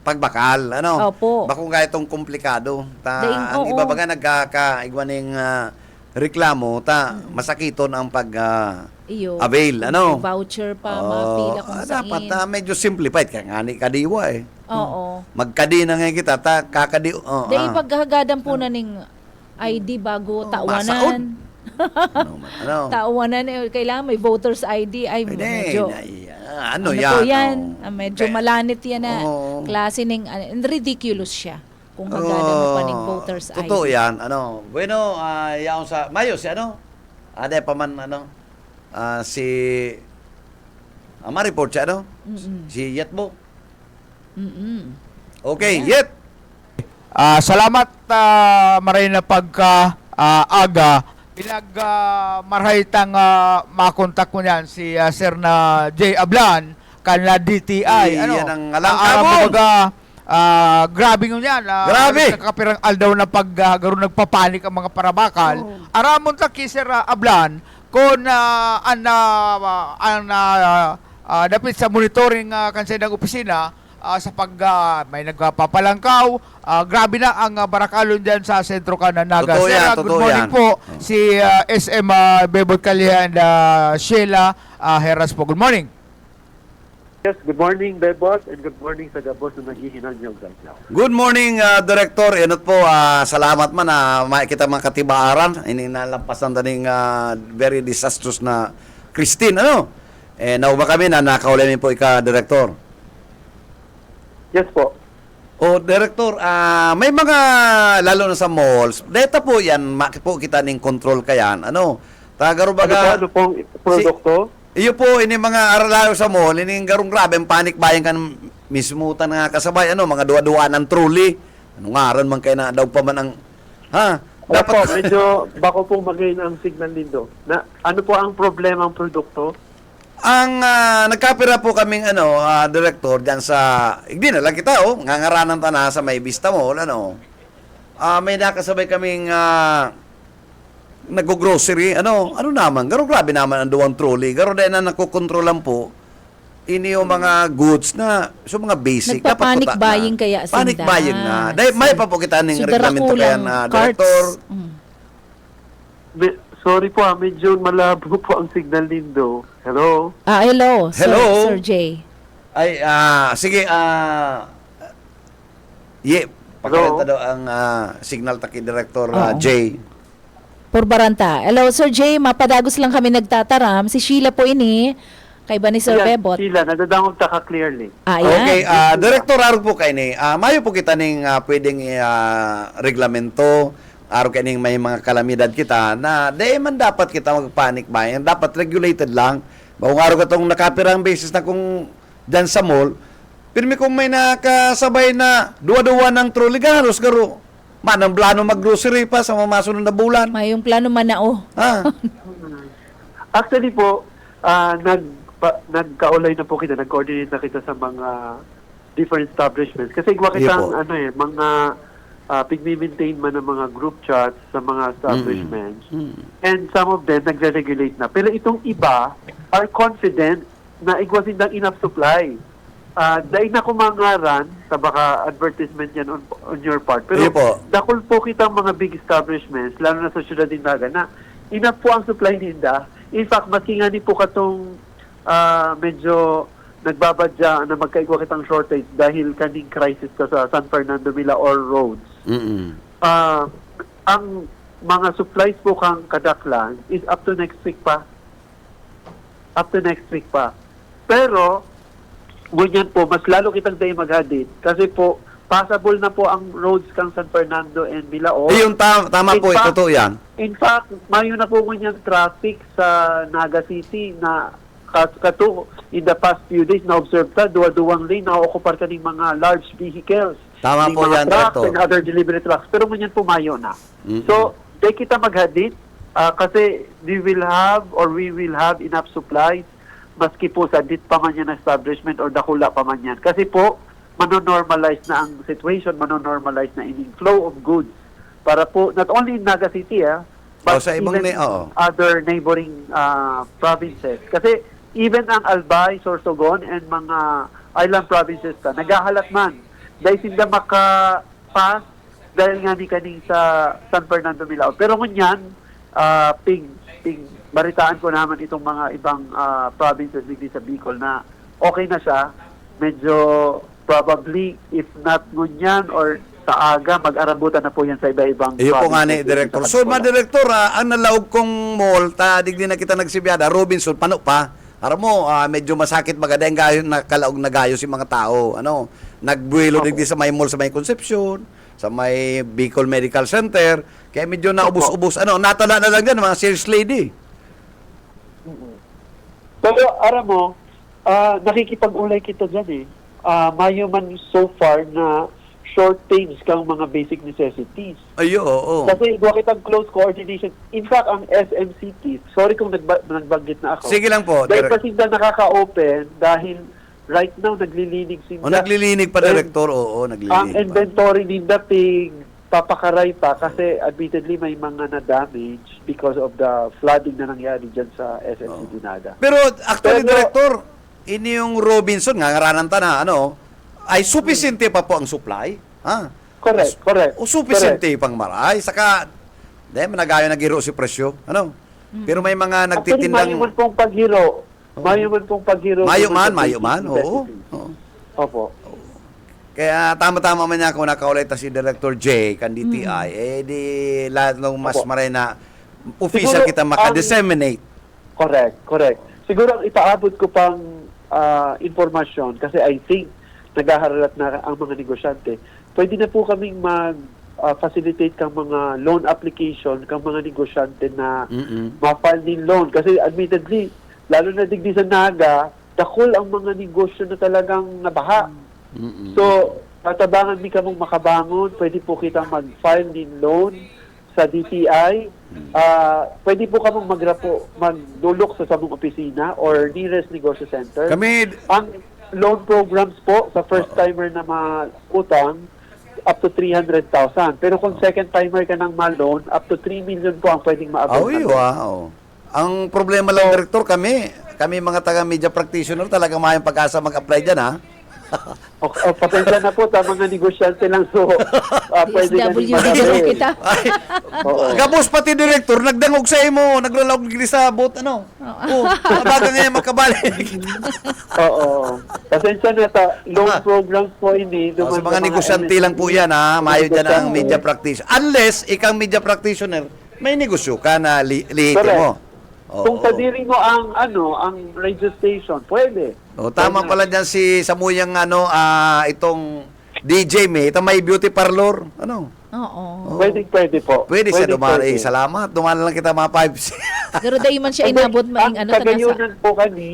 pagbakal. Ano? Opo. Bakong gaya itong komplikado. Ang Oo. iba baga nagkakaigwaning reklamo, masakiton ang Iyo. avail. Ano? Voucher pa, Oo. mapila kung Dapat saan. medyo simplified. Kaya nga ni kadiwa eh. Oo. Magkadi na ngayon kita, kakadi. Dahil paghahagadan po na ning ID bago masaod. tauanan. ano? Tauanan, kailangan may voter's ID. Ay, Hindi, medyo. ano po yan? yan? Oh. Medyo malanit yan na Oo. klase ng, ridiculous siya. Kung hagadan mo pa ng voter's ID. Totoo yan. Ano? Bueno, yaon sa Mayo si ano? Ada pa man si ma-report siya ano? Si Yetbo. Okay, Yet. Salamat maray na pagka aga marhaytang makontak ko niyan si Sir na J. Ablan kanila DTI Yan ang alangkabon. kumbaga, grabe nyo yan. Grabe. Kakapirang aldaw na pag nagpapanik ang mga parabakal. Aramon ta ki Sir Ablan kung dapit sa monitoring kansa ng opisina sa may nagpapalangkaw. Grabe na ang barakalon dyan sa sentro ka na Naga. Totoo Sir, yan, good totoo morning yan. po. Si SM Bebot Kalihan and Sheila Heras po. Good morning. Yes, good morning, Bebot, and good morning sa gabos na naghihinag niyo, guys. Good morning, Director. Enot po, salamat man na makikita mga katibaaran. Ini nalampasan daning very disastrous na Christine. Ano? Nauba kami na nakaulamin po Director. Yes po. O, Director, may mga, lalo na sa malls, data po yan, po kita ning control kayan. Ano? Tagaro baga, Ano pong produkto? iyo po, ini mga aralaro sa mall, ini garong grabe, ang panic buying kan mismo ta nga kasabay, ano, mga duwa-duwa ng truly. Ano nga, ron man kayo na daw pa man ang, ha? Dapat po, medyo bako pong magayin ang signal nindo. Na, ano po ang problema ang produkto? Ang nagkapira po kaming director diyan sa hindi na lang kita ngangaranan ta na sa May Vista Mall may nakasabay kaming nag-grocery, ano naman, garo grabe naman ang duwang trolley, garo dahil na nakokontrolan po, ini yung mga goods na, so mga basic, Nagpa-panic dapat buying kaya, panic Sinda. buying na. Dahil may pa po kita ng reglamento kaya na, Director. Sorry po, medyo malabo po ang signal lindo. Hello? Hello, Hello. Sir Jay. Ay, sige, pakilanta daw ang signal taki Director Oo. Jay. Purbaranta. Hello, Sir Jay. Mapadagos lang kami nagtataram. Si Sheila po ini. Kay ba ni Sir Bebot? Sila, nadadangog taka clearly. Ayan. Okay, Director, araw po kayo ni, mayo po kita ning pwedeng reglamento, araw kayo ning may mga kalamidad kita, na di man dapat kita mag-panic buying, dapat regulated lang. Kung araw ka itong nakapirang basis na kung dyan sa mall, pirmi kung may nakasabay na duwa-duwa ng trolley, galos garo. Manang plano mag-grocery pa sa mamasunod na bulan. May yung plano manao. Ha? Actually po, nagkaulay na po kita, nag-coordinate na kita sa mga different establishments. Kasi gawa Iya kitang po. mga pigme-maintain man ng mga group chats sa mga establishments. And some of them nagre-regulate na. Pero itong iba are confident na igwasin ng enough supply. Dahil na kumangaran sa baka advertisement yan on your part. Pero Iya po. dakol po kitang mga big establishments, lalo na sa syudad din Naga, na enough po ang supply ninda. In fact, maski nga ni po katong medyo nagbabadya na magkaigwa kitang shortage dahil kaning crisis ka sa San Fernando Milaor roads. Ang mga supplies po kang kadaklan is up to next week pa. Pero, ngunyan po, mas lalo kitang tayo maghadit kasi po, passable na po ang roads kang San Fernando and Milaor. Yung tama po, totoo yan. In fact, mayo na po ngunyan traffic sa Naga City na kato in the past few days na observe ta, duwa-duwang lane na okupar ka ng mga large vehicles. Tama Ng po mga yan, trucks Director. and other delivery trucks. Pero ngunyan po mayo na. So, di kita maghadit kasi we will have enough supplies maski po sa dit pa man yan na establishment or dakula pa man yan. Kasi po, manonormalize na ang situation, manonormalize na in flow of goods para po, not only in Naga City, but sa ibang even oo. other neighboring provinces. Kasi even ang Albay, Sorsogon, and mga island provinces ka, naghahalat man. Dahil sila makapass dahil nga ni kaning sa San Fernando Milao. Pero ngunyan, baritaan ko naman itong mga ibang provinces dito sa Bicol na okay na siya. Medyo probably, if not ngunyan or sa aga, mag-arabutan na po yan sa iba-ibang Iyo po nga ni provinces Director. dito sa So, Katipunan. mga Director, ang nalaog kong mall, digdi na kita nagsibiyada, Robinson, pano pa? Aram mo, medyo masakit magadeng gayo na kalaog na gayo si mga tao. Nagbuelo digdi sa may mall sa may Concepcion, sa may Bicol Medical Center. Kaya medyo naubos-ubos. Natala na lang dyan, mga sales lady. Pero aram mo, nakikipag-ulay kita dyan mayo man so far na shortage kang mga basic necessities. Ayo, oo. Kasi gawa kitang close coordination. In fact, ang SMCT, sorry kung nagbanggit na ako. Sige lang po, Dahil Direct. kasi na nakaka-open dahil right now naglilinig sila. Naglilinig pa, Director. Oo, naglilinig Ang pa. inventory ninda papakaray pa kasi admittedly may mga na-damage because of the flooding na nangyari dyan sa SMCT Naga. Pero actually, Pero- Director, ini yung Robinson, ngaranan ta na, ay sufficiente pa po ang supply. Correct. O sufficiente pang maray. Saka, managayo nagiro si presyo. Pero may mga Actually, nagtitindang... mayo man pong paghiro. Mayo man pong paghiro. Mayo doon sa man, basic oo. necessities. Oo. Opo. Kaya tama-tama man niya kung nakaulit ta si Director J, kan DTI, di lahat ng mas Opo. maray na official Siguro, kita maka-disseminate. Correct. Siguro ang ipaabot ko pang informasyon kasi I think naghaharat na ang mga negosyante. Pwede na po kaming mag-facilitate kang mga loan application kang mga negosyante na ma-file ng loan. Kasi admittedly, lalo na digdi sa Naga, dakol ang mga negosyo na talagang nabaha. So, tatabangan mi kamong makabangon, pwede po kitang mag-file ng loan sa DTI. Pwede po kamong magdulok sa samong opisina or nearest negosyo center. Kami, Ang loan programs po sa first timer na mga utang, up to 300,000. Pero kung second timer ka ng ma-loan, up to 3 million po ang pwedeng maabot. Ay, wow. Ang problema lang, Director, kami mga taga-media practitioner, talaga mayang pag-asa mag-apply dyan, ha? Pasensya na po, mga negosyante lang. So, pwede na rin DSWD mag-avail. kita. Ay, Oo. Gabos pati, Director, nagdangog sa imo, naglalawag sa boat, ano? Oh, bago ngayon makabalik. Oo. Pasensya na loan programs po ini. Sa mga negosyante lang po yan, ha? Mayo dyan ang media practitioner. Unless, ikang media practitioner, may negosyo ka na lihitin Correct. mo. Oo. Kung sadiri mo ang radio station, pwede. Oh, tama pala dyan si Samuyang itong DJ May, itong may beauty parlor. Ano? Oo. Pwede po. Pwede siya dumaan. pwede. Salamat. Dumaan lang kita mga 5. Pero dahil man siya inabot maing Ang ano tanasa. kagayunan po kani,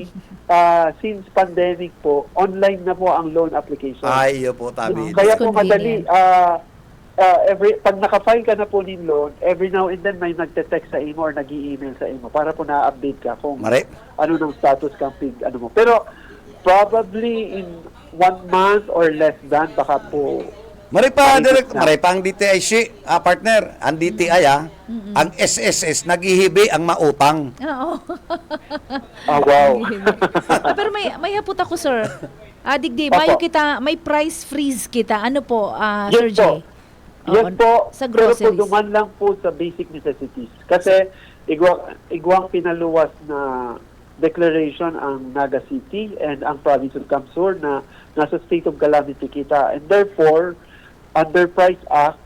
since pandemic po, online na po ang loan application. Ay, yun po, tabi. Kaya po Convenient. madali, pag naka-file ka na po ng loan, every now and then may nagte-text sa imo or nag-i-email sa imo para po na-update ka kung Mare. ano ng status kang mo. Pero probably in 1 month or less than, baka po Mare pa, Mare direct, na. mare pa ang DTI, partner. Ang DTI, ang SSS, naghihibi ang mautang. Oo. wow. Pero may hapot ako, sir. Digdi, Opo. mayo kita, may price freeze kita. Ano po, Sir Yes po. Jay? Yes Oo, po, sa pero po groceries. duman lang po sa basic necessities. Kasi igwang pinaluwas na declaration ang Naga City and ang province of Camsur na nasa state of calamity kita. And therefore, under Price Act,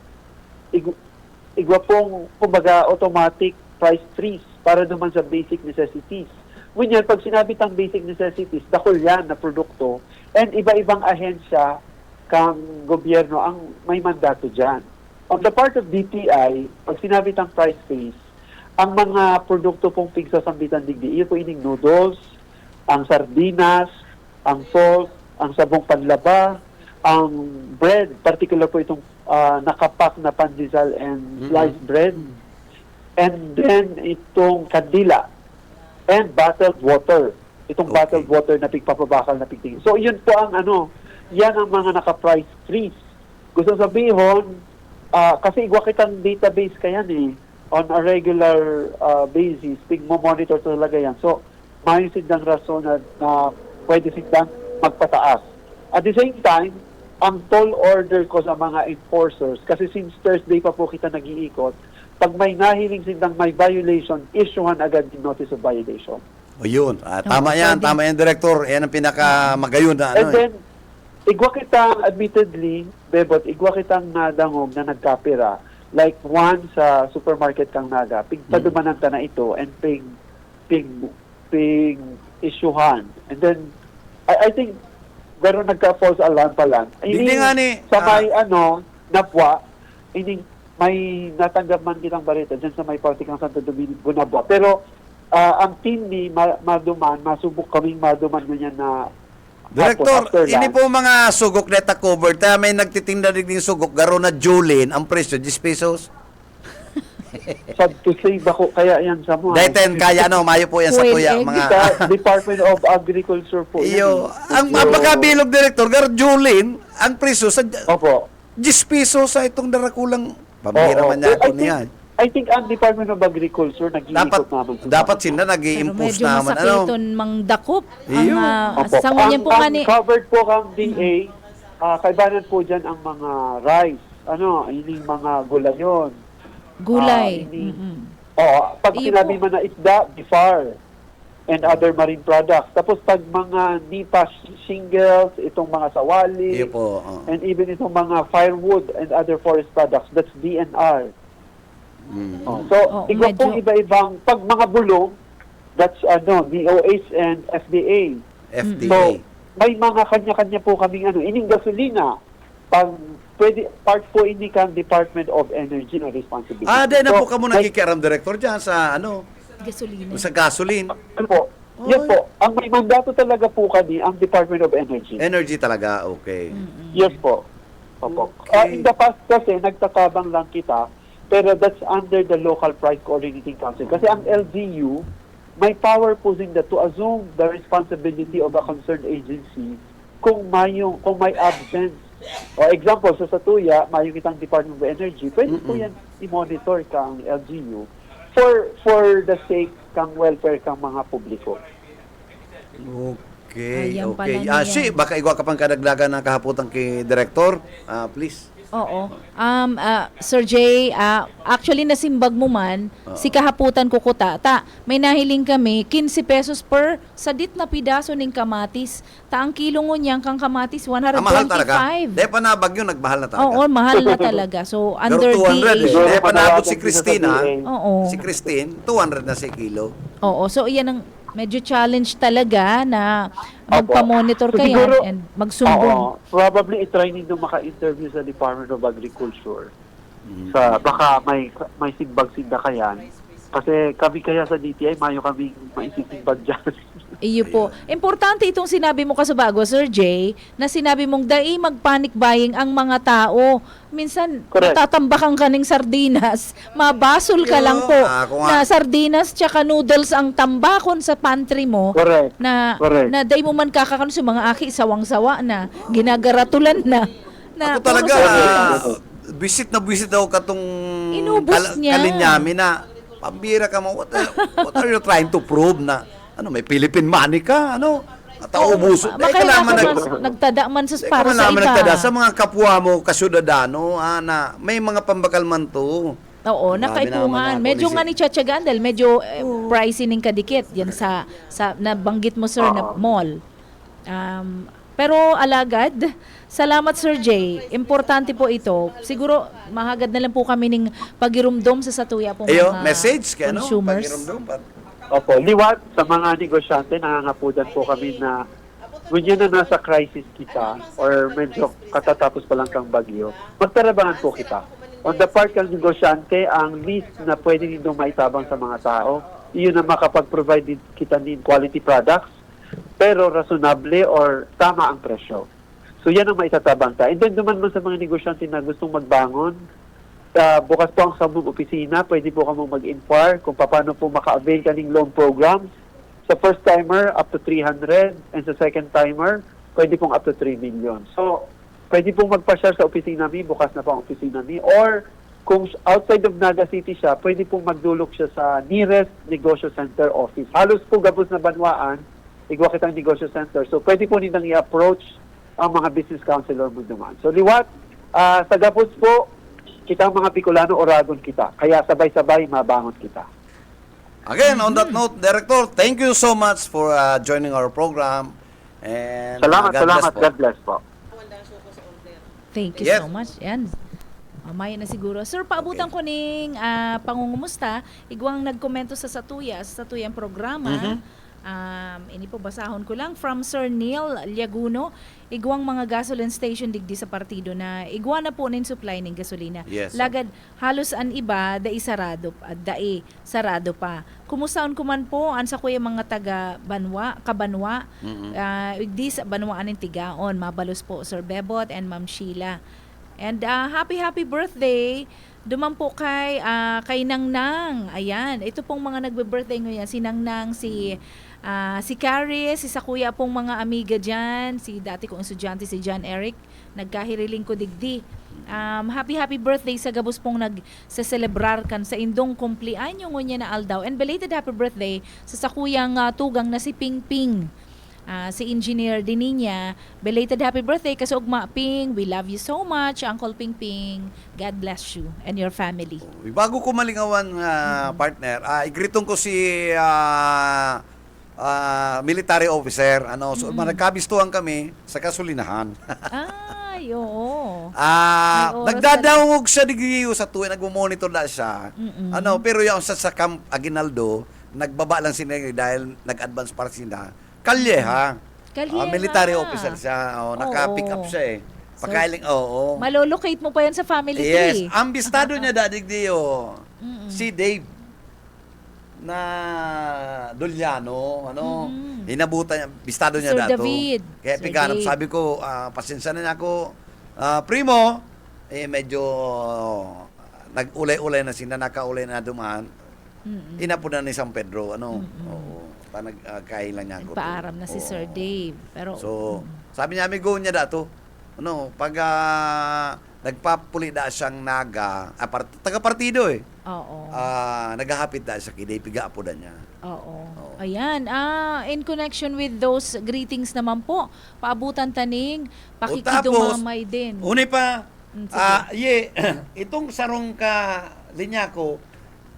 igwa pong kumbaga automatic price freeze para naman sa basic necessities. Ngunyan, pag sinabi tang basic necessities, dakol yan na produkto and iba-ibang ahensya kang gobyerno ang may mandato dyan. On the part of DTI, pag sinabi tang price freeze, ang mga produkto pong pigsasambitan digdi, iyo po ining noodles, ang sardinas, ang salt, ang sabong panlaba, ang bread, particular po itong nakapak na pandesal and sliced bread, and then itong kandila, and bottled water. Itong Okay. bottled water na pigpapabakal na pigtingin. So, yun po ang yan ang mga naka-price freeze. Gusto sabihin, kasi igwa kitang database ka yan on a regular basis, pig-monitor talaga yan. So, may sindang rason na pwede sindang magpataas. At the same time, ang toll order ko sa mga enforcers, kasi since Thursday pa po kita nag-iikot, pag may nahiling sindang may violation, issuehan agad yung notice of violation. O yun. Tama yan, pwede. tama yan, Director. Yan ang pinakamagayon na And then, igwa kitang, admittedly, Bebot, igwa kitang nadangog na nagkapira. Like one sa supermarket kang naga, pigpadumanan ta na ito and pig issuehan. And then, I think, pero nagka-false alarm pa lang. Hindi nga ni, Sa may, napwa, ini may natanggap man kitang balita dyan sa may party kang Santo Domingo Bunabwa. Pero, ang team ni Maduman, masubok kaming Maduman ganyan na Director, after ini lunch. po mga sugok neta covered. Kaya may nagtitinda rin ng sugok. Garo na Julin, ang presyo, 10 pesos. Sad to say bako kaya yan sa mga. Dahil kaya mayo po yan sa Well, tuya. Mga, Sa Department of Agriculture po. iyo, ang So, pagkabilog, Director, garo Julin, ang presyo sa Opo. 10 pesos sa itong darakulang. Pabira Oo. man niya ako I think- niyan. I think ang Department of Agriculture nag-iikot naman. Dapat sila Pero nag-i-impose medyo naman. masakiton mang dakop. Ang Iyo. Opo. sangon niyan po ang kani. covered po kang DA, kaibanan po dyan ang mga rice, ining mga gulayon. Gulay. Ini- Mm-mm. Pag Iyo sinabi po. man na isda, bifar, and other marine products. Tapos pag mga nipa shingles, itong mga sawali, Iyo po. and even itong mga firewood and other forest products, that's DNR. So, igwa medyo- pong iba-ibang, pag mga bulong, that's DOH and FDA. FDA. So, may mga kanya-kanya po kaming ining gasolina, pag pwede, part po ini kang Department of Energy na responsibility. Dahil na po So, kamo may- nakikiaram, Director, dyan sa Gasolina. sa gasoline. Ano po? Yes po. Ang may mandato talaga po kani ang Department of Energy. Energy talaga, okay. Yes po. Opo. Okay. In the past kasi, nagtatabang lang kita, pero that's under the local price coordinating council. Kasi ang LGU, may power po din to assume the responsibility of a concerned agency kung may absence O example, sa Satuya, mayroon kitang Department of Energy, pwede po yan i-monitor kang LGU for the sake kang welfare kang mga publiko. Okay, Ayan pala okay. niyan. Si, baka igwa ka pang kadagdagan ng kahapotan kay Director. Please. Oo. Sir Jay, actually nasimbag mo man, si kahaputan kukuta. May nahiling kami, 15 pesos per sadit na pidaso ng kamatis. Ang kilo ngo niyang kang kamatis, 125. Mahal talaga. Dahil pa na bagyo, nagmahal na talaga. Oo, mahal na talaga. So, Pero under 200 eh. DA. Dahil pa naabot si Panawagan Christine, ha? din sa DA. Oo. Si Christine, 200 na si kilo. Oo, so iyan ang medyo challenge talaga na magpa-monitor So, kayo siguro, and magsumbong. Oo, probably i-try nindo maka-interview sa Department of Agriculture. Sa baka may sigbag-sigda kayan. Kasi kami kaya sa DTI, mayo kami maisisigbag dyan. Iyo po. Importante itong sinabi mo kasabago, Sir Jay, na sinabi mong dai mag-panic buying ang mga tao. Minsan, Correct. natatambakan ka ng sardinas, mabasol ka Yo, lang po ako nga. na sardinas tsaka noodles ang tambakon sa pantry mo. Correct. Na dai mo man kakakano sa mga aki, sawang-sawa na, ginagaratulan na. Na Ako talaga, puro sardinas. visit daw katong Inubos niya. kalinyami na pambira ka mo. What are you trying to prove na may Philippine money ka? Ubuso. Makaya nagtada man sa para sa iba. Nagtada sa mga kapwa mo kasyudadano na may mga pambakal man to. Oo, Grabe nakaipungan. naman na, Medyo policy. nga ni Chachagan dahil medyo pricey ning kadikit yan sa nabanggit mo sir na mall. Pero alagad, salamat Sir Jay. Importante po ito. Siguro mahagad na lang po kami ning pagirumdom sa Satuya po Ayo, mga message kay consumers. Pagirumdum. Opo, liwat sa mga negosyante, nangangapudan po kami na ganyan na nasa crisis kita or medyo katatapos pa lang kang bagyo, magtarabangan po kita. On the part ng negosyante, ang least na pwede nito maitabang sa mga tao, iyon na makapag-provide kita ng quality products, pero rationable or tama ang presyo. So yan ang maitatabang ta. And then duman man sa mga negosyante na gustong magbangon, bukas po ang Sabong Opisina, pwede po kamong mag-inquire kung paano po maka-avail ka ng loan programs. Sa first timer, up to 300, and sa second timer, pwede pong up to 3 million. So, pwede pong magpa-share sa opisina mi, bukas na po ang opisina mi, or kung outside of Naga City siya, pwede pong magdulog siya sa nearest negosyo center office. Halos po gabos na banwaan, igwa kitang negosyo center. So, pwede po nilang i-approach ang mga business counselor mo naman. So, liwat, sa gabos po, kitang mga Bicolano, oragon kita. Kaya sabay-sabay mabangon kita. Again, on that note, Director, thank you so much for joining our program. And Salamat, God bless salamat. po. God bless po. Thank you Yes. so much. Yan. Mamaya na siguro. Sir, paabutan ko ning pangungumusta. Igwang nagkomento sa Satuya ang programa. Ini po basahon ko lang from Sir Neil Liaguno. Igwang mga gasoline station digdi sa partido na igwa na po nin supply ng gasolina. Yes. Lagad halos an iba sarado pa. Kumustaon ko man po an sa kuya mga taga Kabanwa. Igdi sa Banwaan ng Tigaon. Mabalos po Sir Bebot and Ma'am Sheila. And happy birthday. Duman po kay Nangnang. Ayan, ito pong mga nagbe-birthday ngayon. Si Nangnang, si Carrie, si Sakuya pong mga amiga dyan, si dati kong estudyante si John Eric, nagkahiriling ko digdi. Happy birthday sa gabos pong nagse-celebrar kan sa indong kumplianyo ngunya na aldaw. And belated happy birthday sa sakuyang tugang na si Ping Ping. Si Engineer Dininya, belated happy birthday kasi ugma Ping, we love you so much Uncle Ping Ping, God bless you and your family. Bago ko malingawan, partner, igritong ko si military officer. So, nagkabistuhan kami sa kasulinahan. Ay, oo. Nagdadawog siya digriyo sa tuwi, nagmo-monitor na siya. Pero yung sa Camp Aguinaldo, nagbaba lang sila dahil nag-advance para sila. Kalyeha. Military officer siya. Naka-pick up siya eh. Pakailing, Malolocate mo pa yan sa family tree. Yes. Ang bistado niya dadigdiyo, si Dave na Duliano, inabutan niya, bistado niya Sir dato. David. Kaya Sir piganap, Dave. sabi ko, pasensya na ako, primo, medyo nag-ulay-ulay na sila, nakaulay na dumaan. Inapunan ni San Pedro, nagkain lang niya ako. Nagpaaram na si Sir Dave. Pero So, sabi niya, amigo niya dato, pag nagpapuli da siyang naga, taga-partido eh. Oo. Naghahapit da siya kini piga po da niya. Oo. Ayan, in connection with those greetings naman po, paabutan taning, pakikidumamay din. Unay pa, Sige. itong sarong ka linya ko,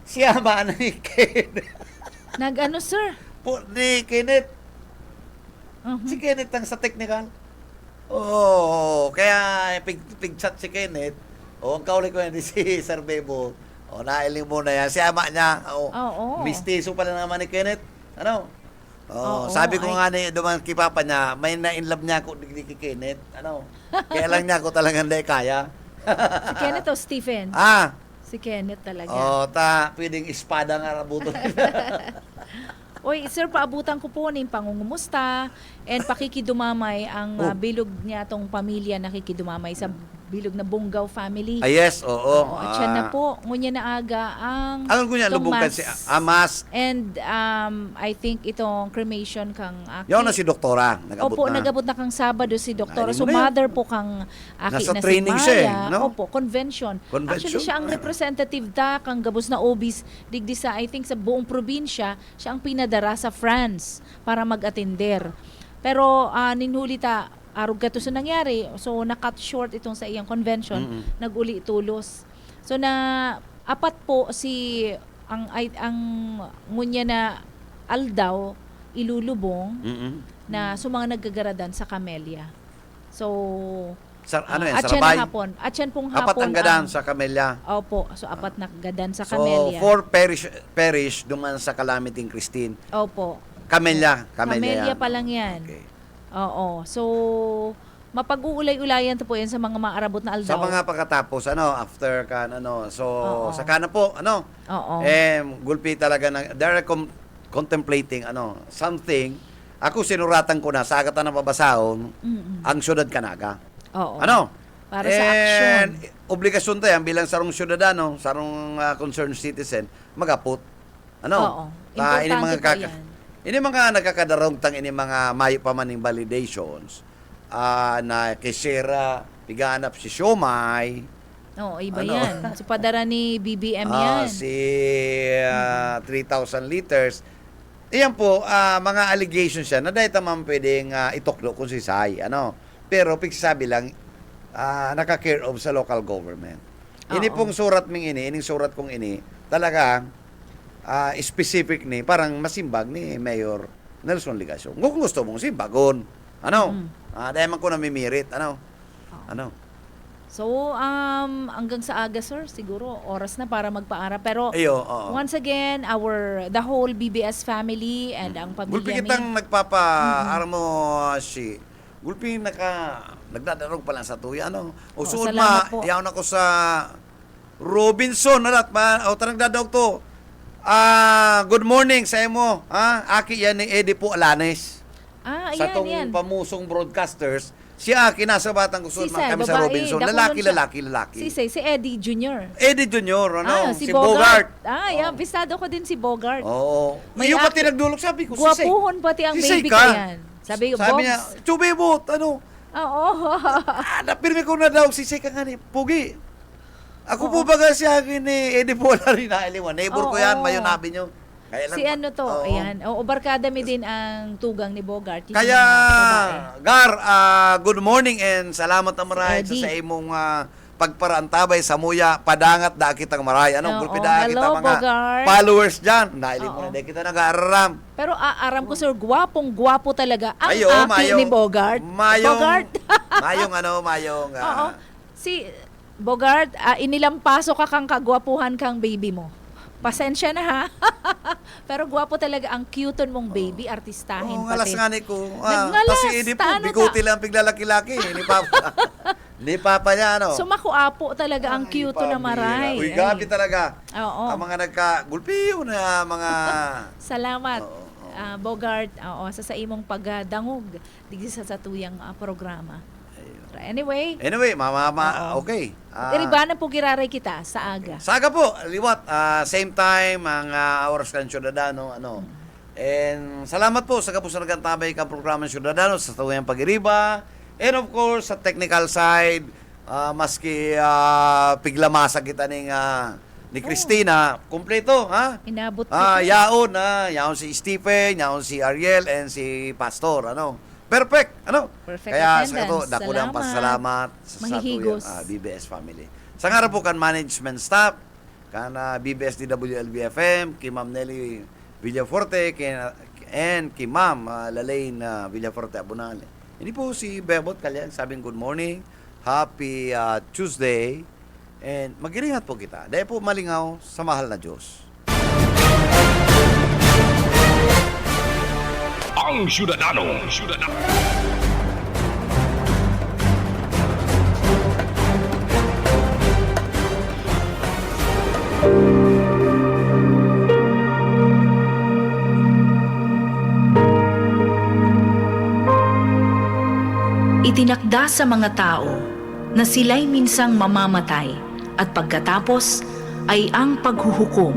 siya ba ni Kenneth? Nag-ano, sir? Ni Kenneth. Mhm. Si Kenneth ang sa technical. Oo, kaya pig-chat si Kenneth. Ang kauli ko yan, si Sir Bebo. Nailing mo na yan. Si ama niya. Oo. Mistiso pala naman ni Kenneth. Ano? Oo, Sabi ko nga ni duman kay Papa niya, may na-inlove niya ako ni Kenneth. Ano? Kaya lang niya ako talagang hindi kaya. Si Kenneth o Stephen? Si Kenneth talaga. Pwedeng espada nga rabuto. Oy, sir, paabutan ko po ng pangungumusta and pakikidumamay ang bilog niya tong pamilya nakikidumamay sa bilog na Bungaw family. Yes, oo. At siya na po, ngunya na aga ang Ang kunya tong lubungkan mass. si Amas. And I think itong cremation kang aki. Yaw na si doktora. Nag-abot Opo, na. nag-abot na kang Sabado si Doktora. Ayun So, na yan. mother po kang aki Nasa na training si siya Maya. no? Opo, convention. Convention? Actually, siya ang representative ta kang gabos na obis digdi sa, I think, sa buong probinsya. Siya ang pinadara sa France para mag-attender. Pero, ninhuli ta, arog ka to sa nangyari. So, na-cut short itong sa iyang convention. Nag-uli tulos. So, apat po ang ngunya na aldaw, ilulubong, na sumang naggagaradan sa Camellia. So, Ano yan? at yan Sarabay? hapon. At yan pong hapon. Apat ang gadan sa Camellia. Opo. So, apat na gadan sa So, Camellia. 4 parish duman sa Calamity Christine. Opo. Camellia. Camellia yan. pa lang yan. Okay. Oo. So, mapag-uulay-ulayan to po yan sa mga maarabot na aldaw. Sa mga pagkatapos, after so, Oo. sa kana po, Oo. gulpi talaga na, they're contemplating, something, ako sinuratan ko na, sa agatan na babasahon, ang syudad Kanaga. Oo. Para sa action. Obligasyon tayo, bilang sarong syudadano, sarong concerned citizen, magapot. Oo. Importante po yan. Ini mga nagkakadarong tang ini mga mayo pa maning validations na kisira piganap si Siomay. Oo, iba yan. So, padara ni BBM yan. Si 3,000 liters. Iyan po, mga allegations siya na dahil tamang pwedeng ituklo kung si Sai. Pero pigsabi lang, naka-care of sa local government. Ini pong surat ming ining surat kong ini, talaga, specific ni, parang masimbag ni Mayor Nelson Ligasyon. Kung gusto mong simbagon, dahil man ko namimirit, So, hanggang sa aga, sir, siguro oras na para magpaara. Pero, once again, the whole BBS family and ang pamilya Gulpi kitang nagpapa-aram mo gulpi nagdadarog pa lang sa tuya, Usuod salamat po. yaw na ko sa Robinson, tarang dadawag to. Good morning sa imo, Aki yan ni Eddie po Alanes. Sa ayan, tong yan. pamusong broadcasters, si Aki nasa batang kusod Sisay, kami sa babae, Robinson. dakulon Lalaki. Si Eddie Jr. Eddie Jr., si si Bogart. Yan, bistado ko din si Bogart. Oo. May Yung pati aki- nagdulog, sabi ko, Guwapuhon pati ang Sisay baby ka. ko yan. Sabi ko, Sabi niya, Bobs. Chubebot, Oo. napirmi ko na daw, sisay ka nga ni Pugi. Ako po baga siya akin ni Eddie Pola rin na iliwan. Neighbor ko yan, Oo. mayo nabi nyo. Kaya lang, Si ano to, oo. ayan. O, barkada mi din ang tugang ni Bogart. Yung Kaya, mga babae. Gar, good morning and salamat na maray Eddie. sa imong pagparaantabay sa muya, padangat da kitang maray. Oo, Gulpi da kita hello, mga Bogart. followers dyan. Dahil mo Oo. na kita nag-aaram. Pero aram ko, sir, gwapong-gwapo talaga ang Ayo, aki mayong- ni Bogart. Bogart. mayong. Oo. Si Bogart, inilampaso ka kang kagwapuhan kang baby mo. Pasensya na ha. Pero gwapo talaga ang cute mong baby, artistahin Oo, ngalas pati. nga ni ko. Nagngalas, Kasi hindi po, taano bikuti lang piglalaki-laki. Ni Papa. Ni Papa niya, Sumakuapo talaga ang cute na maray. Uy, gabi talaga. Oo. Ang mga nagka-gulpiyo na mga... Salamat. Bogart, sa imong pagdangog digdi sa tuyang programa. Anyway, Okay. iribana po giraray kita sa aga. Saga po, liwat. Same time, mga oras kan Ciudadano, And salamat po sa kapusaragan tabay ka programa ng Ciudadano sa tuyang pag-iriba. And of course, sa technical side, maski piglamasa kita ni Christina, kumpleto, ha? Inabot Yaon si Stephen, yaon si Ariel, and si Pastor, ano? Perfect, ano? Perfect Kaya sa attendance. ito, dako lang Salamat. pasalamat sa Mahihigos. BBS family. Sa nga po kan management staff, kan BBS DWLB-FM, kay Ma'am Nelly Villaforte, and kay Ma'am Lalaine Villaforte Abunal. Hindi po si Bebot Kalyan, sabing good morning, happy Tuesday, and mag-iringat po kita. Dahil po malingaw sa mahal na Diyos. Ang Syudadano. Itinakda sa mga tao na sila'y minsang mamamatay at pagkatapos ay ang paghuhukom.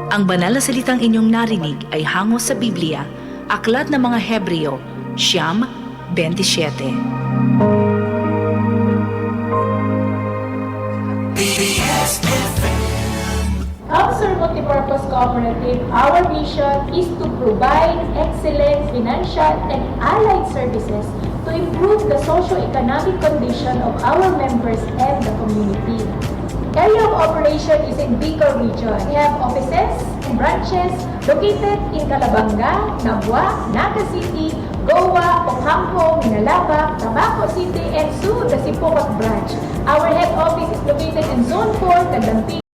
Ang banal na salitang inyong narinig ay hango sa Biblia, Aklat ng mga Hebreo, 9:27. Officer Multipurpose Cooperative, our mission is to provide excellent financial and allied services to improve the socio-economic condition of our members and the community. Area of operation is in Bicol region. We have offices and branches located in Calabanga, Nabua, Naga City, Goa, Ocampo, Minalaba, Tabaco City, and soon the Sipukat branch. Our head office is located in Zone 4, Candampi,